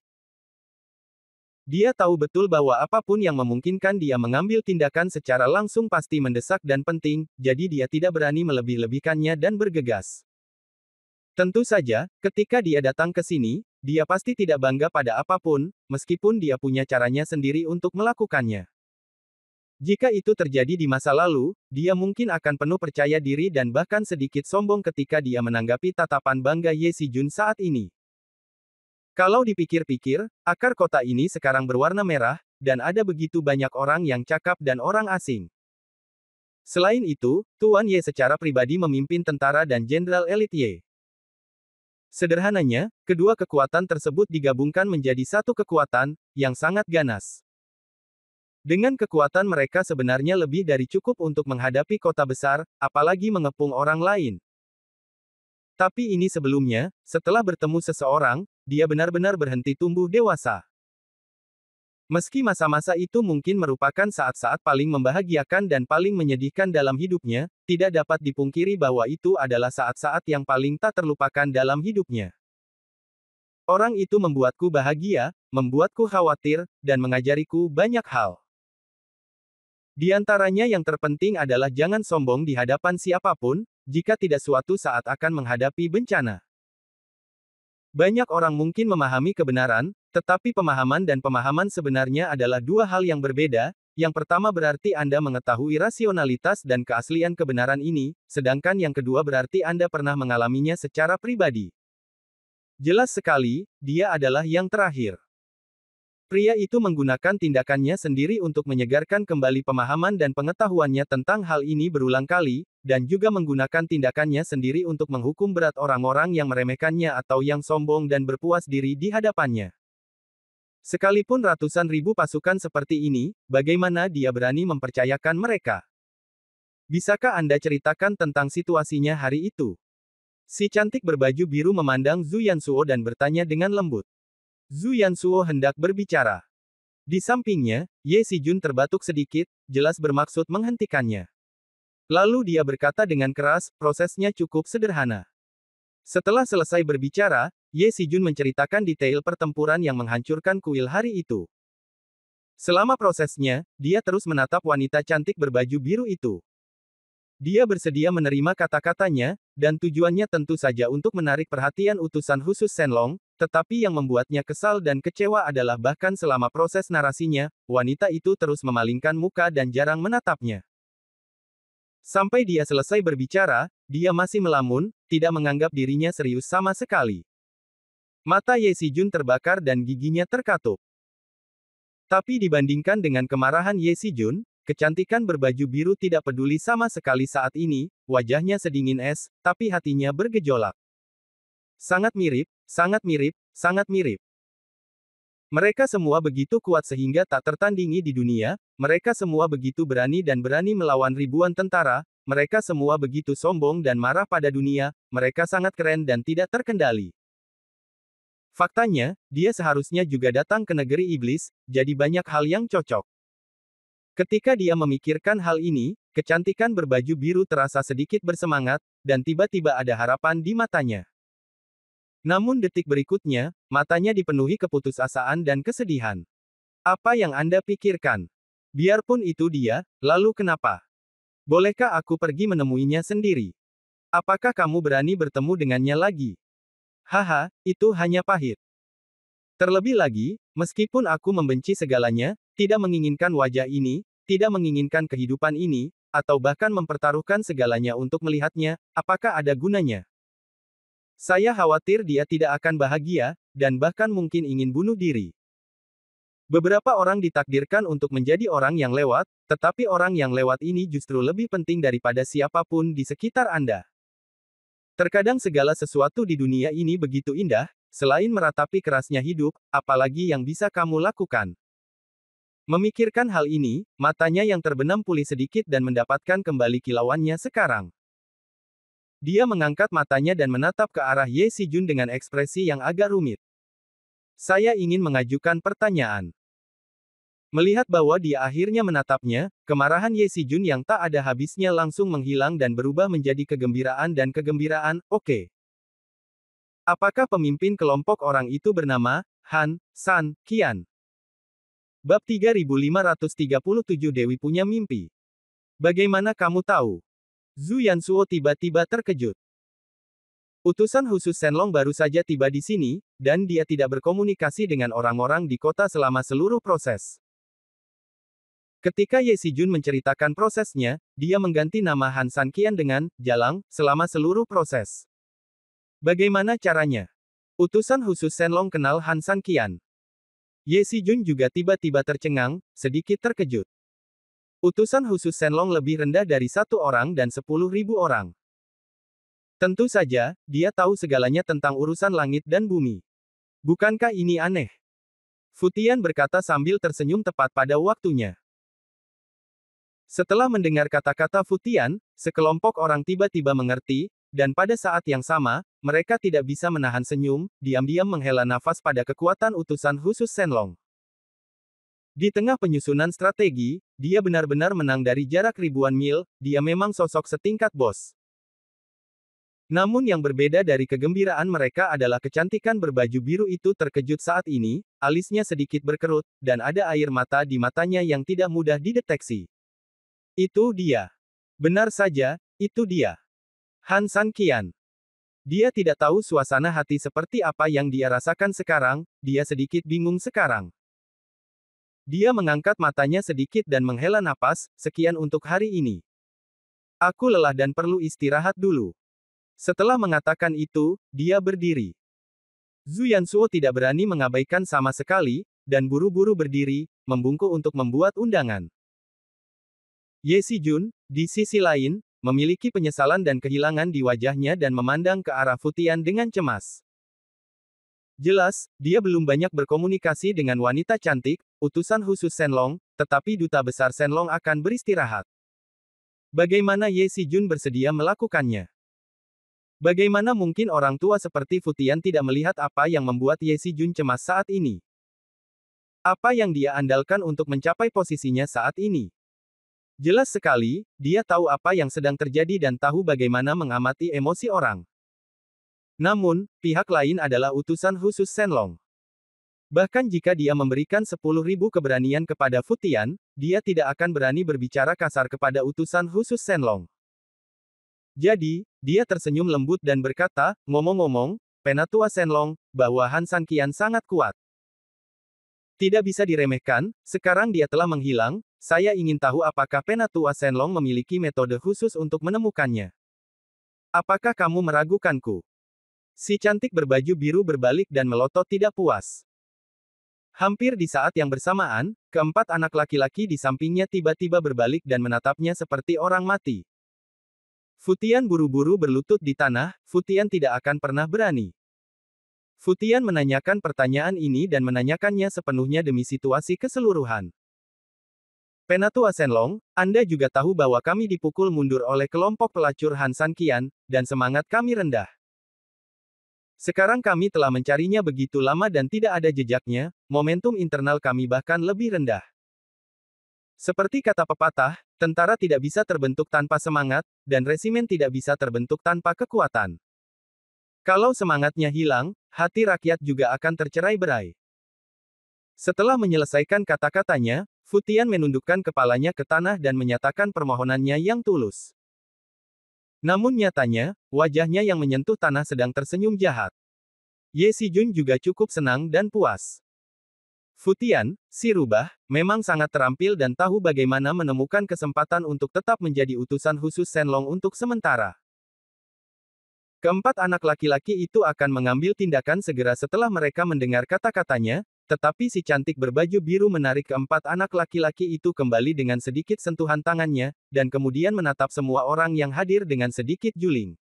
Dia tahu betul bahwa apapun yang memungkinkan dia mengambil tindakan secara langsung pasti mendesak dan penting, jadi dia tidak berani melebih-lebihkannya dan bergegas. Tentu saja, ketika dia datang ke sini, dia pasti tidak bangga pada apapun, meskipun dia punya caranya sendiri untuk melakukannya. Jika itu terjadi di masa lalu, dia mungkin akan penuh percaya diri dan bahkan sedikit sombong ketika dia menanggapi tatapan bangga Ye Xijun saat ini. Kalau dipikir-pikir, akar kota ini sekarang berwarna merah, dan ada begitu banyak orang yang cakap dan orang asing. Selain itu, Tuan Ye secara pribadi memimpin tentara dan jenderal elit Ye. Sederhananya, kedua kekuatan tersebut digabungkan menjadi satu kekuatan, yang sangat ganas. Dengan kekuatan mereka sebenarnya lebih dari cukup untuk menghadapi kota besar, apalagi mengepung orang lain. Tapi ini sebelumnya, setelah bertemu seseorang, dia benar-benar berhenti tumbuh dewasa. Meski masa-masa itu mungkin merupakan saat-saat paling membahagiakan dan paling menyedihkan dalam hidupnya, tidak dapat dipungkiri bahwa itu adalah saat-saat yang paling tak terlupakan dalam hidupnya. Orang itu membuatku bahagia, membuatku khawatir, dan mengajariku banyak hal. Di antaranya yang terpenting adalah jangan sombong di hadapan siapapun, jika tidak suatu saat akan menghadapi bencana. Banyak orang mungkin memahami kebenaran, tetapi pemahaman dan pemahaman sebenarnya adalah dua hal yang berbeda. Yang pertama berarti Anda mengetahui rasionalitas dan keaslian kebenaran ini, sedangkan yang kedua berarti Anda pernah mengalaminya secara pribadi. Jelas sekali, dia adalah yang terakhir. Pria itu menggunakan tindakannya sendiri untuk menyegarkan kembali pemahaman dan pengetahuannya tentang hal ini berulang kali, dan juga menggunakan tindakannya sendiri untuk menghukum berat orang-orang yang meremehkannya atau yang sombong dan berpuas diri di hadapannya. Sekalipun ratusan ribu pasukan seperti ini, bagaimana dia berani mempercayakan mereka? Bisakah Anda ceritakan tentang situasinya hari itu? Si cantik berbaju biru memandang Zhu Yansuo dan bertanya dengan lembut. Zhu Yansuo hendak berbicara. Di sampingnya, Ye Xijun terbatuk sedikit, jelas bermaksud menghentikannya. Lalu dia berkata dengan keras, prosesnya cukup sederhana. Setelah selesai berbicara, Ye Xijun menceritakan detail pertempuran yang menghancurkan kuil hari itu. Selama prosesnya, dia terus menatap wanita cantik berbaju biru itu. Dia bersedia menerima kata-katanya, dan tujuannya tentu saja untuk menarik perhatian utusan khusus Shenlong, tetapi yang membuatnya kesal dan kecewa adalah bahkan selama proses narasinya, wanita itu terus memalingkan muka dan jarang menatapnya. Sampai dia selesai berbicara, dia masih melamun, tidak menganggap dirinya serius sama sekali. Mata Ye Xijun terbakar dan giginya terkatup. Tapi dibandingkan dengan kemarahan Ye Xijun, kecantikan berbaju biru tidak peduli sama sekali saat ini, wajahnya sedingin es, tapi hatinya bergejolak. Sangat mirip, sangat mirip, sangat mirip. Mereka semua begitu kuat sehingga tak tertandingi di dunia, mereka semua begitu berani dan berani melawan ribuan tentara, mereka semua begitu sombong dan marah pada dunia, mereka sangat keren dan tidak terkendali. Faktanya, dia seharusnya juga datang ke negeri iblis, jadi banyak hal yang cocok. Ketika dia memikirkan hal ini, kecantikan berbaju biru terasa sedikit bersemangat, dan tiba-tiba ada harapan di matanya. Namun detik berikutnya, matanya dipenuhi keputusasaan dan kesedihan. Apa yang Anda pikirkan? Biarpun itu dia, lalu kenapa? Bolehkah aku pergi menemuinya sendiri? Apakah kamu berani bertemu dengannya lagi? Haha, itu hanya pahit. Terlebih lagi, meskipun aku membenci segalanya, tidak menginginkan wajah ini, tidak menginginkan kehidupan ini, atau bahkan mempertaruhkan segalanya untuk melihatnya, apakah ada gunanya? Saya khawatir dia tidak akan bahagia, dan bahkan mungkin ingin bunuh diri. Beberapa orang ditakdirkan untuk menjadi orang yang lewat, tetapi orang yang lewat ini justru lebih penting daripada siapapun di sekitar Anda. Terkadang segala sesuatu di dunia ini begitu indah, selain meratapi kerasnya hidup, apalagi yang bisa kamu lakukan. Memikirkan hal ini, matanya yang terbenam pulih sedikit dan mendapatkan kembali kilauannya sekarang. Dia mengangkat matanya dan menatap ke arah Ye Xijun dengan ekspresi yang agak rumit. Saya ingin mengajukan pertanyaan. Melihat bahwa dia akhirnya menatapnya, kemarahan Ye Xijun yang tak ada habisnya langsung menghilang dan berubah menjadi kegembiraan dan kegembiraan, oke. Apakah pemimpin kelompok orang itu bernama Han San Qian? Bab 3537 Dewi punya mimpi. Bagaimana kamu tahu? Zhu Yansuo tiba-tiba terkejut. Utusan khusus Shenlong baru saja tiba di sini, dan dia tidak berkomunikasi dengan orang-orang di kota selama seluruh proses. Ketika Ye Xijun menceritakan prosesnya, dia mengganti nama Han San Qian dengan Jalang selama seluruh proses. Bagaimana caranya? Utusan khusus Shenlong kenal Han San Qian. Ye Xijun juga tiba-tiba tercengang, sedikit terkejut. Utusan khusus Shenlong lebih rendah dari 1 orang dan 10.000 orang. Tentu saja, dia tahu segalanya tentang urusan langit dan bumi. Bukankah ini aneh? Fu Tian berkata sambil tersenyum tepat pada waktunya. Setelah mendengar kata-kata Fu Tian, sekelompok orang tiba-tiba mengerti, dan pada saat yang sama, mereka tidak bisa menahan senyum, diam-diam menghela nafas pada kekuatan utusan khusus Shenlong. Di tengah penyusunan strategi, dia benar-benar menang dari jarak ribuan mil, dia memang sosok setingkat bos. Namun yang berbeda dari kegembiraan mereka adalah kecantikan berbaju biru itu terkejut saat ini, alisnya sedikit berkerut, dan ada air mata di matanya yang tidak mudah dideteksi. Itu dia. Benar saja, itu dia. Han San Qian. Dia tidak tahu suasana hati seperti apa yang dia rasakan sekarang, dia sedikit bingung sekarang. Dia mengangkat matanya sedikit dan menghela napas, sekian untuk hari ini. Aku lelah dan perlu istirahat dulu. Setelah mengatakan itu, dia berdiri. Zhu Yansuo tidak berani mengabaikan sama sekali, dan buru-buru berdiri, membungkuk untuk membuat undangan. Ye Xijun, di sisi lain, memiliki penyesalan dan kehilangan di wajahnya dan memandang ke arah Futian dengan cemas. Jelas, dia belum banyak berkomunikasi dengan wanita cantik, utusan khusus Shenlong, tetapi duta besar Shenlong akan beristirahat. Bagaimana Ye Xijun bersedia melakukannya? Bagaimana mungkin orang tua seperti Futian tidak melihat apa yang membuat Ye Xijun cemas saat ini? Apa yang dia andalkan untuk mencapai posisinya saat ini? Jelas sekali, dia tahu apa yang sedang terjadi dan tahu bagaimana mengamati emosi orang. Namun, pihak lain adalah utusan khusus Shenlong. Bahkan jika dia memberikan 10.000 keberanian kepada Futian, dia tidak akan berani berbicara kasar kepada utusan khusus Shenlong. Jadi, dia tersenyum lembut dan berkata, ngomong-ngomong, Penatua Shenlong, bahwa Han San Qian sangat kuat. Tidak bisa diremehkan, sekarang dia telah menghilang, saya ingin tahu apakah Penatua Shenlong memiliki metode khusus untuk menemukannya. Apakah kamu meragukanku? Si cantik berbaju biru berbalik dan melotot tidak puas. Hampir di saat yang bersamaan, keempat anak laki-laki di sampingnya tiba-tiba berbalik dan menatapnya seperti orang mati. Futian buru-buru berlutut di tanah, Futian tidak akan pernah berani. Futian menanyakan pertanyaan ini dan menanyakannya sepenuhnya demi situasi keseluruhan. Penatua Shenlong, Anda juga tahu bahwa kami dipukul mundur oleh kelompok pelacur Han San Qian, dan semangat kami rendah. Sekarang kami telah mencarinya begitu lama dan tidak ada jejaknya, momentum internal kami bahkan lebih rendah. Seperti kata pepatah, tentara tidak bisa terbentuk tanpa semangat, dan resimen tidak bisa terbentuk tanpa kekuatan. Kalau semangatnya hilang, hati rakyat juga akan tercerai-berai. Setelah menyelesaikan kata-katanya, Futian menundukkan kepalanya ke tanah dan menyatakan permohonannya yang tulus. Namun nyatanya, wajahnya yang menyentuh tanah sedang tersenyum jahat. Ye Xijun juga cukup senang dan puas. Futian, si rubah, memang sangat terampil dan tahu bagaimana menemukan kesempatan untuk tetap menjadi utusan khusus Shenlong untuk sementara. Keempat anak laki-laki itu akan mengambil tindakan segera setelah mereka mendengar kata-katanya, tetapi si cantik berbaju biru menarik keempat anak laki-laki itu kembali dengan sedikit sentuhan tangannya, dan kemudian menatap semua orang yang hadir dengan sedikit juling.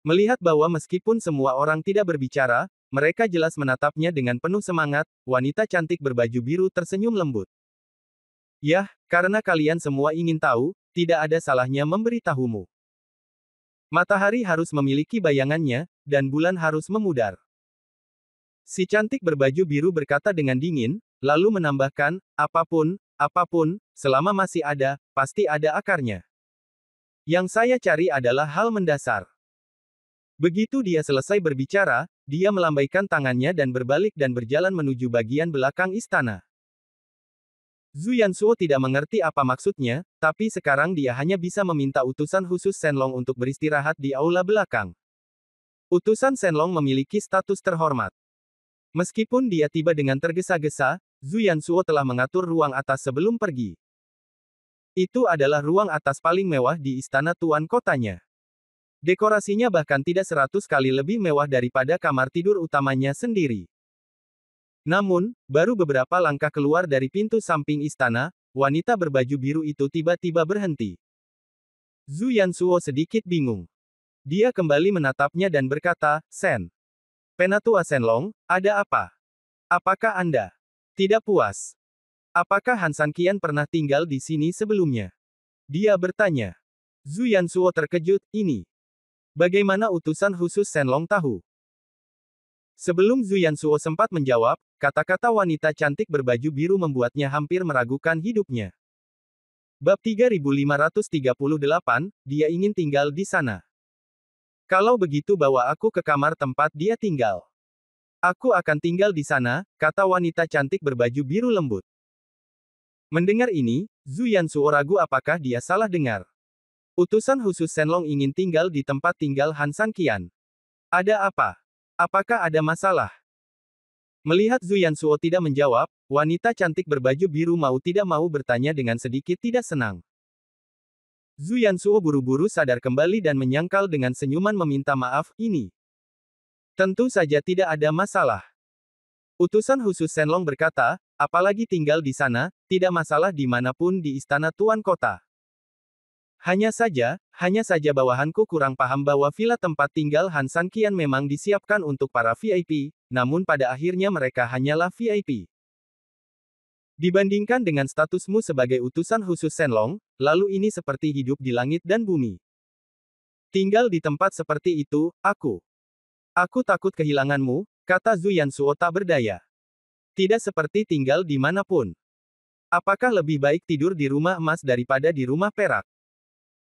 Melihat bahwa meskipun semua orang tidak berbicara, mereka jelas menatapnya dengan penuh semangat, wanita cantik berbaju biru tersenyum lembut. Yah, karena kalian semua ingin tahu, tidak ada salahnya memberitahumu. Matahari harus memiliki bayangannya, dan bulan harus memudar. Si cantik berbaju biru berkata dengan dingin, lalu menambahkan, apapun, selama masih ada, pasti ada akarnya. Yang saya cari adalah hal mendasar. Begitu dia selesai berbicara, dia melambaikan tangannya dan berbalik dan berjalan menuju bagian belakang istana. Zhu Yansuo tidak mengerti apa maksudnya, tapi sekarang dia hanya bisa meminta utusan khusus Shenlong untuk beristirahat di aula belakang. Utusan Shenlong memiliki status terhormat. Meskipun dia tiba dengan tergesa-gesa, Zhu Yansuo telah mengatur ruang atas sebelum pergi. Itu adalah ruang atas paling mewah di istana tuan kotanya. Dekorasinya bahkan tidak 100 kali lebih mewah daripada kamar tidur utamanya sendiri. Namun, baru beberapa langkah keluar dari pintu samping istana, wanita berbaju biru itu tiba-tiba berhenti. Zhu Yansuo sedikit bingung. Dia kembali menatapnya dan berkata, Sen. Penatua Shenlong, ada apa? Apakah Anda tidak puas? Apakah Han San Qian pernah tinggal di sini sebelumnya? Dia bertanya. Zhu Yansuo terkejut, ini. Bagaimana utusan khusus Shenlong tahu? Sebelum Zhu Yansuo sempat menjawab, kata-kata wanita cantik berbaju biru membuatnya hampir meragukan hidupnya. Bab 3538, dia ingin tinggal di sana. Kalau begitu bawa aku ke kamar tempat dia tinggal. Aku akan tinggal di sana, kata wanita cantik berbaju biru lembut. Mendengar ini, Zhu Yansuo ragu apakah dia salah dengar. Utusan khusus Shenlong ingin tinggal di tempat tinggal Han San Qian. Ada apa? Apakah ada masalah? Melihat Zhu Yansuo tidak menjawab, wanita cantik berbaju biru mau tidak mau bertanya dengan sedikit tidak senang. Zhu Yansuo buru-buru sadar kembali dan menyangkal dengan senyuman meminta maaf, ini. Tentu saja tidak ada masalah. Utusan khusus Shenlong berkata, apalagi tinggal di sana, tidak masalah dimanapun di istana Tuan Kota. Hanya saja bawahanku kurang paham bahwa villa tempat tinggal Han San Qian memang disiapkan untuk para VIP, namun pada akhirnya mereka hanyalah VIP. Dibandingkan dengan statusmu sebagai utusan khusus Shenlong, lalu ini seperti hidup di langit dan bumi. Tinggal di tempat seperti itu, aku takut kehilanganmu, kata Zhu Yansuo tak berdaya. Tidak seperti tinggal di manapun. Apakah lebih baik tidur di rumah emas daripada di rumah perak?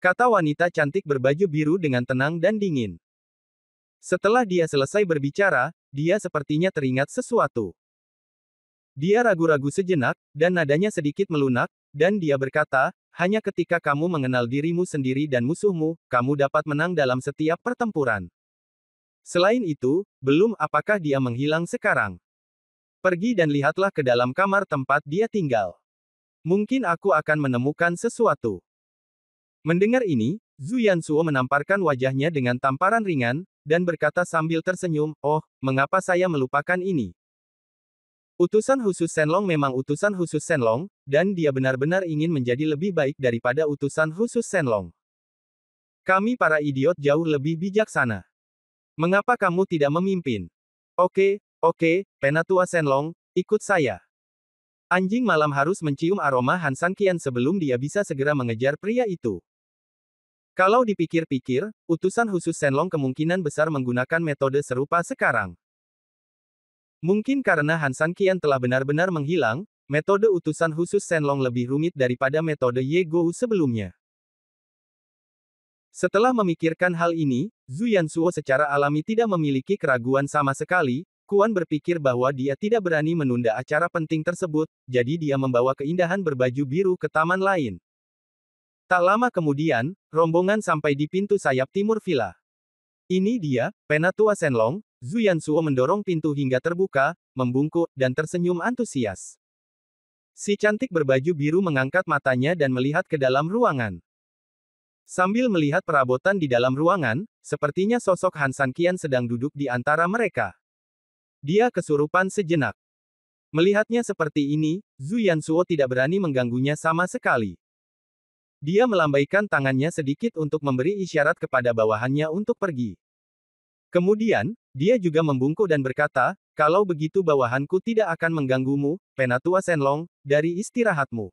Kata wanita cantik berbaju biru dengan tenang dan dingin. Setelah dia selesai berbicara, dia sepertinya teringat sesuatu. Dia ragu-ragu sejenak, dan nadanya sedikit melunak, dan dia berkata, hanya ketika kamu mengenal dirimu sendiri dan musuhmu, kamu dapat menang dalam setiap pertempuran. Selain itu, belum apakah dia menghilang sekarang? Pergi dan lihatlah ke dalam kamar tempat dia tinggal. Mungkin aku akan menemukan sesuatu. Mendengar ini, Zhu Yansuo menamparkan wajahnya dengan tamparan ringan, dan berkata sambil tersenyum, oh, mengapa saya melupakan ini? Utusan khusus Shenlong memang utusan khusus Shenlong, dan dia benar-benar ingin menjadi lebih baik daripada utusan khusus Shenlong. Kami para idiot jauh lebih bijaksana. Mengapa kamu tidak memimpin? Oke, Penatua Shenlong, ikut saya. Anjing malam harus mencium aroma Han San Qian sebelum dia bisa segera mengejar pria itu. Kalau dipikir-pikir, utusan khusus Shenlong kemungkinan besar menggunakan metode serupa sekarang. Mungkin karena Han San Qian telah benar-benar menghilang, metode utusan khusus Shenlong lebih rumit daripada metode Ye Gou sebelumnya. Setelah memikirkan hal ini, Zhu Yansuo secara alami tidak memiliki keraguan sama sekali. Kuan berpikir bahwa dia tidak berani menunda acara penting tersebut, jadi dia membawa keindahan berbaju biru ke taman lain. Tak lama kemudian, rombongan sampai di pintu sayap timur villa. Ini dia, Penatua Shenlong. Zhu Yansuo mendorong pintu hingga terbuka, membungkuk, dan tersenyum antusias. Si cantik berbaju biru mengangkat matanya dan melihat ke dalam ruangan. Sambil melihat perabotan di dalam ruangan, sepertinya sosok Han San Qian sedang duduk di antara mereka. Dia kesurupan sejenak. Melihatnya seperti ini, Zhu Yansuo tidak berani mengganggunya sama sekali. Dia melambaikan tangannya sedikit untuk memberi isyarat kepada bawahannya untuk pergi. Kemudian, dia juga membungkuk dan berkata, kalau begitu bawahanku tidak akan mengganggumu, Penatua Shenlong, dari istirahatmu.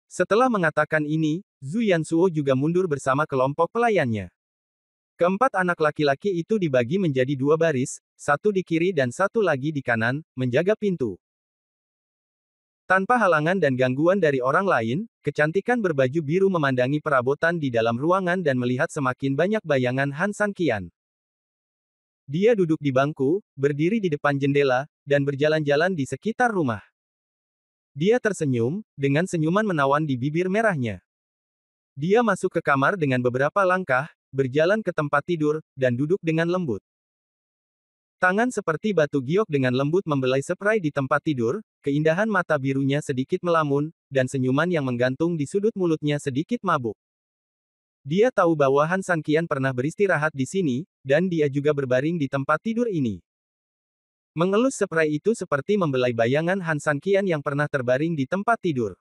Setelah mengatakan ini, Zhu Yansuo juga mundur bersama kelompok pelayannya. Keempat anak laki-laki itu dibagi menjadi dua baris, satu di kiri dan satu lagi di kanan, menjaga pintu. Tanpa halangan dan gangguan dari orang lain, kecantikan berbaju biru memandangi perabotan di dalam ruangan dan melihat semakin banyak bayangan Han San Qian. Dia duduk di bangku, berdiri di depan jendela, dan berjalan-jalan di sekitar rumah. Dia tersenyum, dengan senyuman menawan di bibir merahnya. Dia masuk ke kamar dengan beberapa langkah, berjalan ke tempat tidur, dan duduk dengan lembut. Tangan seperti batu giok dengan lembut membelai spray di tempat tidur, keindahan mata birunya sedikit melamun, dan senyuman yang menggantung di sudut mulutnya sedikit mabuk. Dia tahu bahwa Han San Qian pernah beristirahat di sini, dan dia juga berbaring di tempat tidur ini. Mengelus spray itu seperti membelai bayangan Han San Qian yang pernah terbaring di tempat tidur.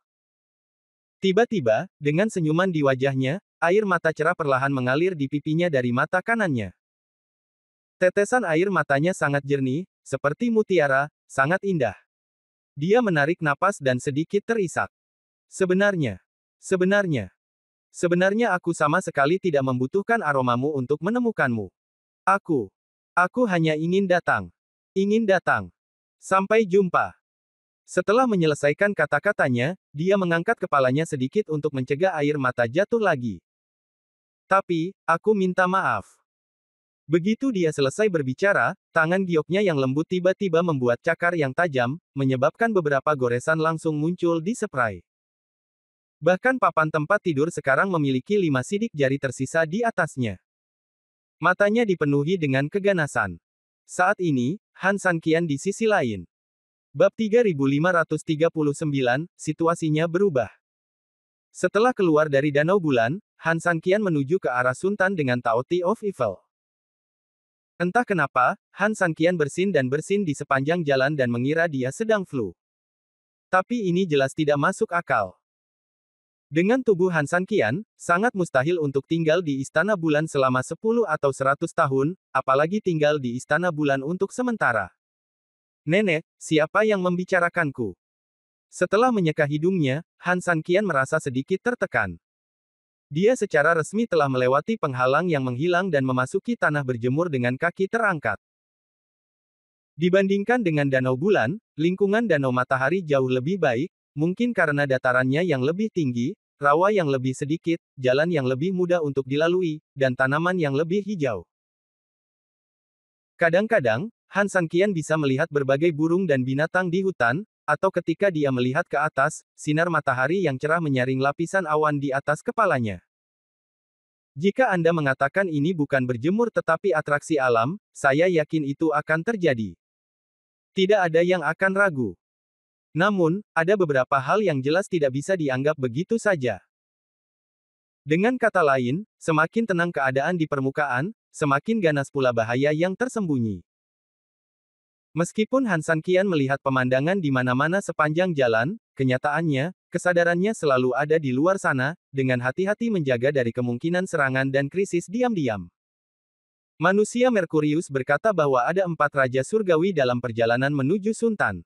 Tiba-tiba, dengan senyuman di wajahnya, air mata cerah perlahan mengalir di pipinya dari mata kanannya. Tetesan air matanya sangat jernih, seperti mutiara, sangat indah. Dia menarik napas dan sedikit terisak. Sebenarnya aku sama sekali tidak membutuhkan aromamu untuk menemukanmu. Aku hanya ingin datang. Sampai jumpa. Setelah menyelesaikan kata-katanya, dia mengangkat kepalanya sedikit untuk mencegah air mata jatuh lagi. Tapi, aku minta maaf. Begitu dia selesai berbicara, tangan gioknya yang lembut tiba-tiba membuat cakar yang tajam, menyebabkan beberapa goresan langsung muncul di spray. Bahkan papan tempat tidur sekarang memiliki 5 sidik jari tersisa di atasnya. Matanya dipenuhi dengan keganasan. Saat ini, Han Sanqian di sisi lain. Bab 3539, situasinya berubah. Setelah keluar dari Danau Bulan, Han Sanqian menuju ke arah Sultan dengan Taoti of Evil. Entah kenapa, Han Sanqian bersin dan bersin di sepanjang jalan dan mengira dia sedang flu. Tapi ini jelas tidak masuk akal. Dengan tubuh Han Sanqian, sangat mustahil untuk tinggal di Istana Bulan selama 10 atau 100 tahun, apalagi tinggal di Istana Bulan untuk sementara. Nenek, siapa yang membicarakanku? Setelah menyeka hidungnya, Han Sanqian merasa sedikit tertekan. Dia secara resmi telah melewati penghalang yang menghilang dan memasuki tanah berjemur dengan kaki terangkat. Dibandingkan dengan Danau Bulan, lingkungan Danau Matahari jauh lebih baik, mungkin karena datarannya yang lebih tinggi, rawa yang lebih sedikit, jalan yang lebih mudah untuk dilalui, dan tanaman yang lebih hijau. Kadang-kadang, Han Sanqian bisa melihat berbagai burung dan binatang di hutan, atau ketika dia melihat ke atas, sinar matahari yang cerah menyaring lapisan awan di atas kepalanya. Jika Anda mengatakan ini bukan berjemur tetapi atraksi alam, saya yakin itu akan terjadi. Tidak ada yang akan ragu. Namun, ada beberapa hal yang jelas tidak bisa dianggap begitu saja. Dengan kata lain, semakin tenang keadaan di permukaan, semakin ganas pula bahaya yang tersembunyi. Meskipun Han Sanqian melihat pemandangan di mana-mana sepanjang jalan, kenyataannya, kesadarannya selalu ada di luar sana, dengan hati-hati menjaga dari kemungkinan serangan dan krisis diam-diam. Manusia Merkurius berkata bahwa ada 4 raja surgawi dalam perjalanan menuju Sultan.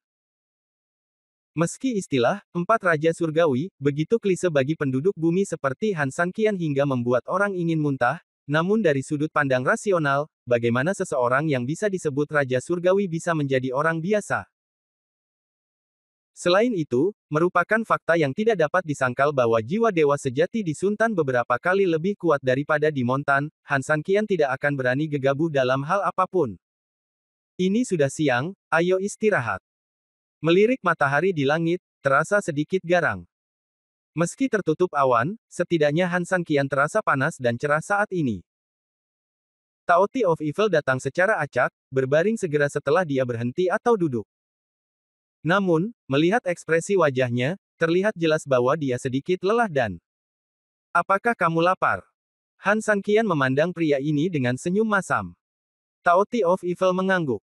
Meski istilah 4 raja surgawi begitu klise bagi penduduk bumi seperti Han Sanqian hingga membuat orang ingin muntah, namun dari sudut pandang rasional, bagaimana seseorang yang bisa disebut Raja Surgawi bisa menjadi orang biasa? Selain itu, merupakan fakta yang tidak dapat disangkal bahwa jiwa dewa sejati di Sultan beberapa kali lebih kuat daripada di Montan, Han Sanqian tidak akan berani gegabah dalam hal apapun. Ini sudah siang, ayo istirahat. Melirik matahari di langit, terasa sedikit garang. Meski tertutup awan, setidaknya Han Sanqian terasa panas dan cerah saat ini. Taoti of Evil datang secara acak, berbaring segera setelah dia berhenti atau duduk. Namun, melihat ekspresi wajahnya, terlihat jelas bahwa dia sedikit lelah dan... Apakah kamu lapar? Han Sanqian memandang pria ini dengan senyum masam. Taoti of Evil mengangguk.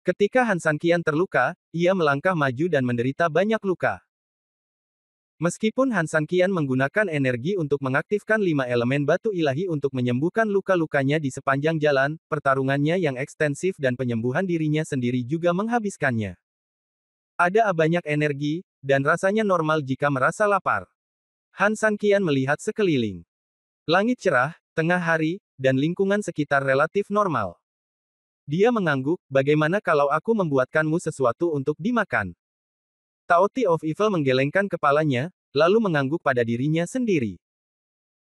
Ketika Han Sanqian terluka, ia melangkah maju dan menderita banyak luka. Meskipun Han Sanqian menggunakan energi untuk mengaktifkan 5 elemen batu ilahi untuk menyembuhkan luka-lukanya di sepanjang jalan, pertarungannya yang ekstensif dan penyembuhan dirinya sendiri juga menghabiskannya. Ada banyak energi, dan rasanya normal jika merasa lapar. Han Sanqian melihat sekeliling. Langit cerah, tengah hari, dan lingkungan sekitar relatif normal. Dia mengangguk, bagaimana kalau aku membuatkanmu sesuatu untuk dimakan? Taoti of Evil menggelengkan kepalanya, lalu mengangguk pada dirinya sendiri.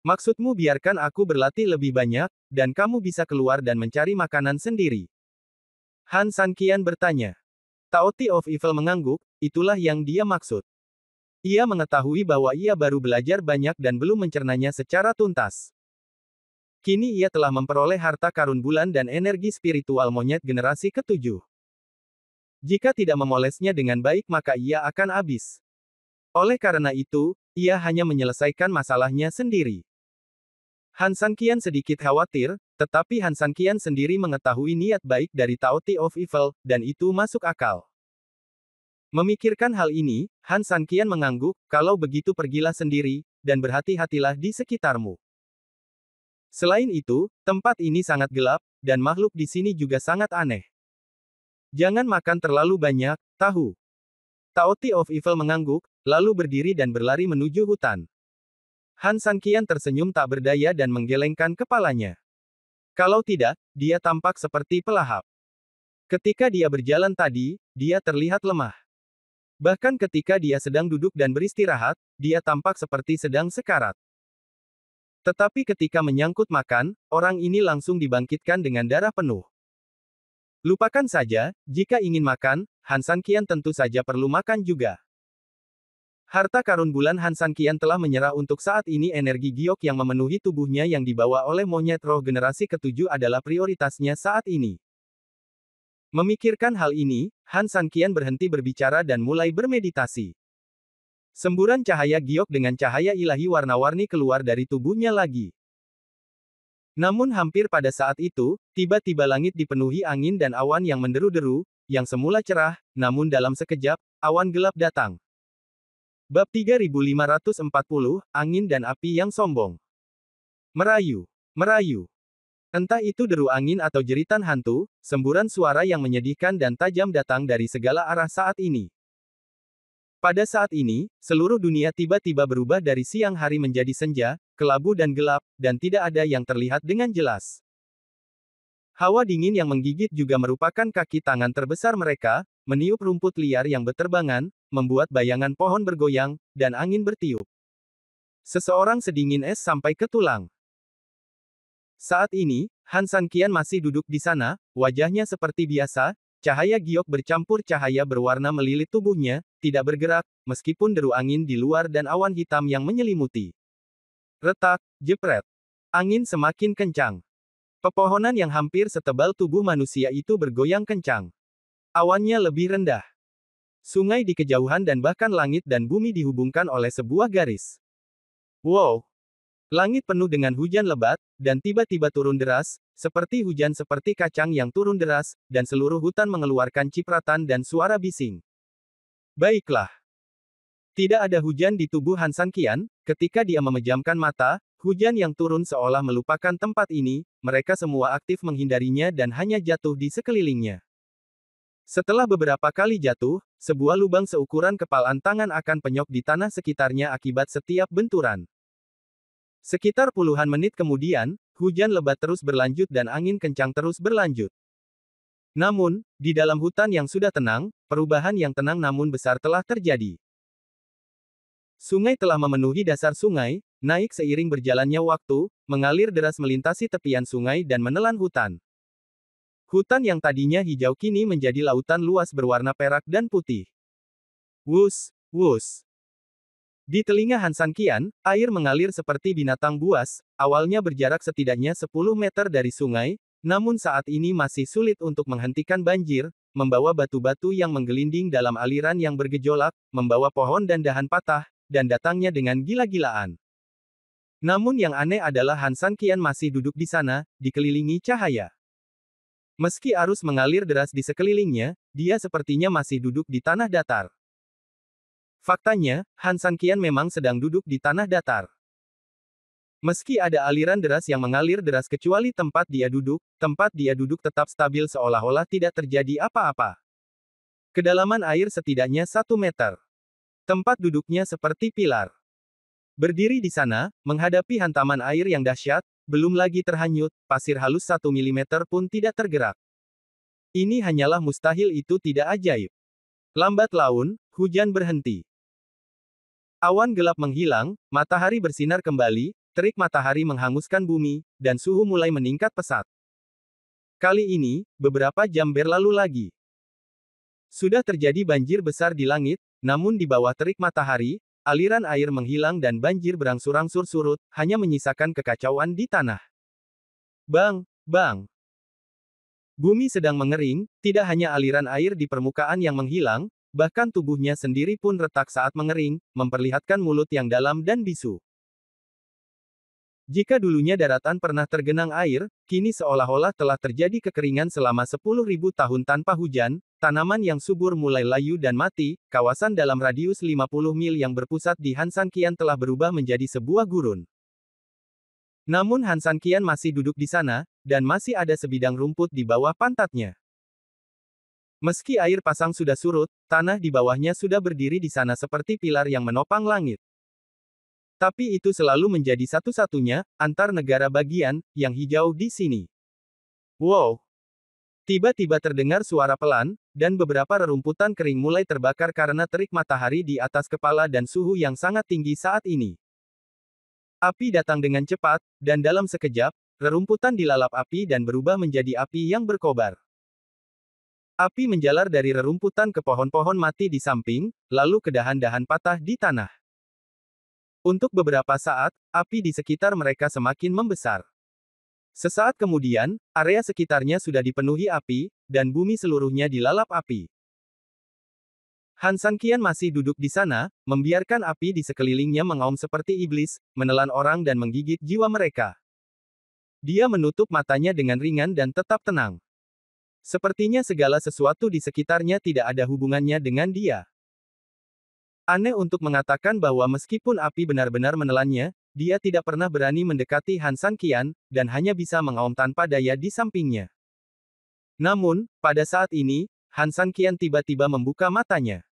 Maksudmu biarkan aku berlatih lebih banyak, dan kamu bisa keluar dan mencari makanan sendiri. Han Sanqian bertanya. Taoti of Evil mengangguk, itulah yang dia maksud. Ia mengetahui bahwa ia baru belajar banyak dan belum mencernanya secara tuntas. Kini ia telah memperoleh harta karun bulan dan energi spiritual monyet generasi ke-7. Jika tidak memolesnya dengan baik maka ia akan habis. Oleh karena itu, ia hanya menyelesaikan masalahnya sendiri. Han Sanqian sedikit khawatir, tetapi Han Sanqian sendiri mengetahui niat baik dari Taoti of Evil, dan itu masuk akal. Memikirkan hal ini, Han Sanqian mengangguk, kalau begitu pergilah sendiri, dan berhati-hatilah di sekitarmu. Selain itu, tempat ini sangat gelap, dan makhluk di sini juga sangat aneh. Jangan makan terlalu banyak, tahu. Taoti of Evil mengangguk, lalu berdiri dan berlari menuju hutan. Han Sanqian tersenyum tak berdaya dan menggelengkan kepalanya. Kalau tidak, dia tampak seperti pelahap. Ketika dia berjalan tadi, dia terlihat lemah. Bahkan ketika dia sedang duduk dan beristirahat, dia tampak seperti sedang sekarat. Tetapi ketika menyangkut makan, orang ini langsung dibangkitkan dengan darah penuh. Lupakan saja, jika ingin makan, Han San Qian tentu saja perlu makan juga. Harta karun bulan Han San Qian telah menyerah untuk saat ini. Energi giok yang memenuhi tubuhnya yang dibawa oleh monyet roh generasi ketujuh adalah prioritasnya saat ini. Memikirkan hal ini, Han San Qian berhenti berbicara dan mulai bermeditasi. Semburan cahaya giok dengan cahaya ilahi warna-warni keluar dari tubuhnya lagi. Namun hampir pada saat itu, tiba-tiba langit dipenuhi angin dan awan yang menderu-deru, yang semula cerah, namun dalam sekejap, awan gelap datang. Bab 3540, Angin dan Api yang Sombong. Merayu. Merayu. Entah itu deru angin atau jeritan hantu, semburan suara yang menyedihkan dan tajam datang dari segala arah saat ini. Pada saat ini, seluruh dunia tiba-tiba berubah dari siang hari menjadi senja, kelabu dan gelap, dan tidak ada yang terlihat dengan jelas. Hawa dingin yang menggigit juga merupakan kaki tangan terbesar mereka, meniup rumput liar yang berterbangan, membuat bayangan pohon bergoyang, dan angin bertiup. Seseorang sedingin es sampai ke tulang. Saat ini, Han San Qian masih duduk di sana, wajahnya seperti biasa, cahaya giok bercampur cahaya berwarna melilit tubuhnya, tidak bergerak, meskipun deru angin di luar dan awan hitam yang menyelimuti. Retak, jepret. Angin semakin kencang. Pepohonan yang hampir setebal tubuh manusia itu bergoyang kencang. Awannya lebih rendah. Sungai di kejauhan dan bahkan langit dan bumi dihubungkan oleh sebuah garis. Wow! Langit penuh dengan hujan lebat, dan tiba-tiba turun deras, seperti hujan seperti kacang yang turun deras, dan seluruh hutan mengeluarkan cipratan dan suara bising. Baiklah. Tidak ada hujan di tubuh Han San Qian, ketika dia memejamkan mata, hujan yang turun seolah melupakan tempat ini, mereka semua aktif menghindarinya dan hanya jatuh di sekelilingnya. Setelah beberapa kali jatuh, sebuah lubang seukuran kepalan tangan akan penyok di tanah sekitarnya akibat setiap benturan. Sekitar puluhan menit kemudian, hujan lebat terus berlanjut dan angin kencang terus berlanjut. Namun, di dalam hutan yang sudah tenang, perubahan yang tenang namun besar telah terjadi. Sungai telah memenuhi dasar sungai, naik seiring berjalannya waktu, mengalir deras melintasi tepian sungai dan menelan hutan. Hutan yang tadinya hijau kini menjadi lautan luas berwarna perak dan putih. Wus, wus. Di telinga Han San Qian, air mengalir seperti binatang buas, awalnya berjarak setidaknya 10 meter dari sungai, namun saat ini masih sulit untuk menghentikan banjir, membawa batu-batu yang menggelinding dalam aliran yang bergejolak, membawa pohon dan dahan patah, dan datangnya dengan gila-gilaan. Namun yang aneh adalah Han San Qian masih duduk di sana, dikelilingi cahaya. Meski arus mengalir deras di sekelilingnya, dia sepertinya masih duduk di tanah datar. Faktanya, Han San Qian memang sedang duduk di tanah datar. Meski ada aliran deras yang mengalir deras kecuali tempat dia duduk tetap stabil seolah-olah tidak terjadi apa-apa. Kedalaman air setidaknya 1 meter. Tempat duduknya seperti pilar. Berdiri di sana, menghadapi hantaman air yang dahsyat, belum lagi terhanyut, pasir halus 1 milimeter pun tidak tergerak. Ini hanyalah mustahil, itu tidak ajaib. Lambat laun, hujan berhenti. Awan gelap menghilang, matahari bersinar kembali, terik matahari menghanguskan bumi, dan suhu mulai meningkat pesat. Kali ini, beberapa jam berlalu lagi. Sudah terjadi banjir besar di langit, namun di bawah terik matahari, aliran air menghilang dan banjir berangsur-angsur surut, hanya menyisakan kekacauan di tanah. Bang, bang. Bumi sedang mengering, tidak hanya aliran air di permukaan yang menghilang, bahkan tubuhnya sendiri pun retak saat mengering, memperlihatkan mulut yang dalam dan bisu. Jika dulunya daratan pernah tergenang air, kini seolah-olah telah terjadi kekeringan selama 10.000 tahun tanpa hujan, tanaman yang subur mulai layu dan mati, kawasan dalam radius 50 mil yang berpusat di Han San Qian telah berubah menjadi sebuah gurun. Namun Han San Qian masih duduk di sana, dan masih ada sebidang rumput di bawah pantatnya. Meski air pasang sudah surut, tanah di bawahnya sudah berdiri di sana seperti pilar yang menopang langit. Tapi itu selalu menjadi satu-satunya, antar negara bagian, yang hijau di sini. Wow! Tiba-tiba terdengar suara pelan, dan beberapa rerumputan kering mulai terbakar karena terik matahari di atas kepala dan suhu yang sangat tinggi saat ini. Api datang dengan cepat, dan dalam sekejap, rerumputan dilalap api dan berubah menjadi api yang berkobar. Api menjalar dari rerumputan ke pohon-pohon mati di samping, lalu ke dahan-dahan patah di tanah. Untuk beberapa saat, api di sekitar mereka semakin membesar. Sesaat kemudian, area sekitarnya sudah dipenuhi api, dan bumi seluruhnya dilalap api. Han Sanqian masih duduk di sana, membiarkan api di sekelilingnya mengaum seperti iblis, menelan orang dan menggigit jiwa mereka. Dia menutup matanya dengan ringan dan tetap tenang. Sepertinya segala sesuatu di sekitarnya tidak ada hubungannya dengan dia. Aneh untuk mengatakan bahwa meskipun api benar-benar menelannya, dia tidak pernah berani mendekati Han Sanqian, dan hanya bisa mengaum tanpa daya di sampingnya. Namun, pada saat ini, Han Sanqian tiba-tiba membuka matanya.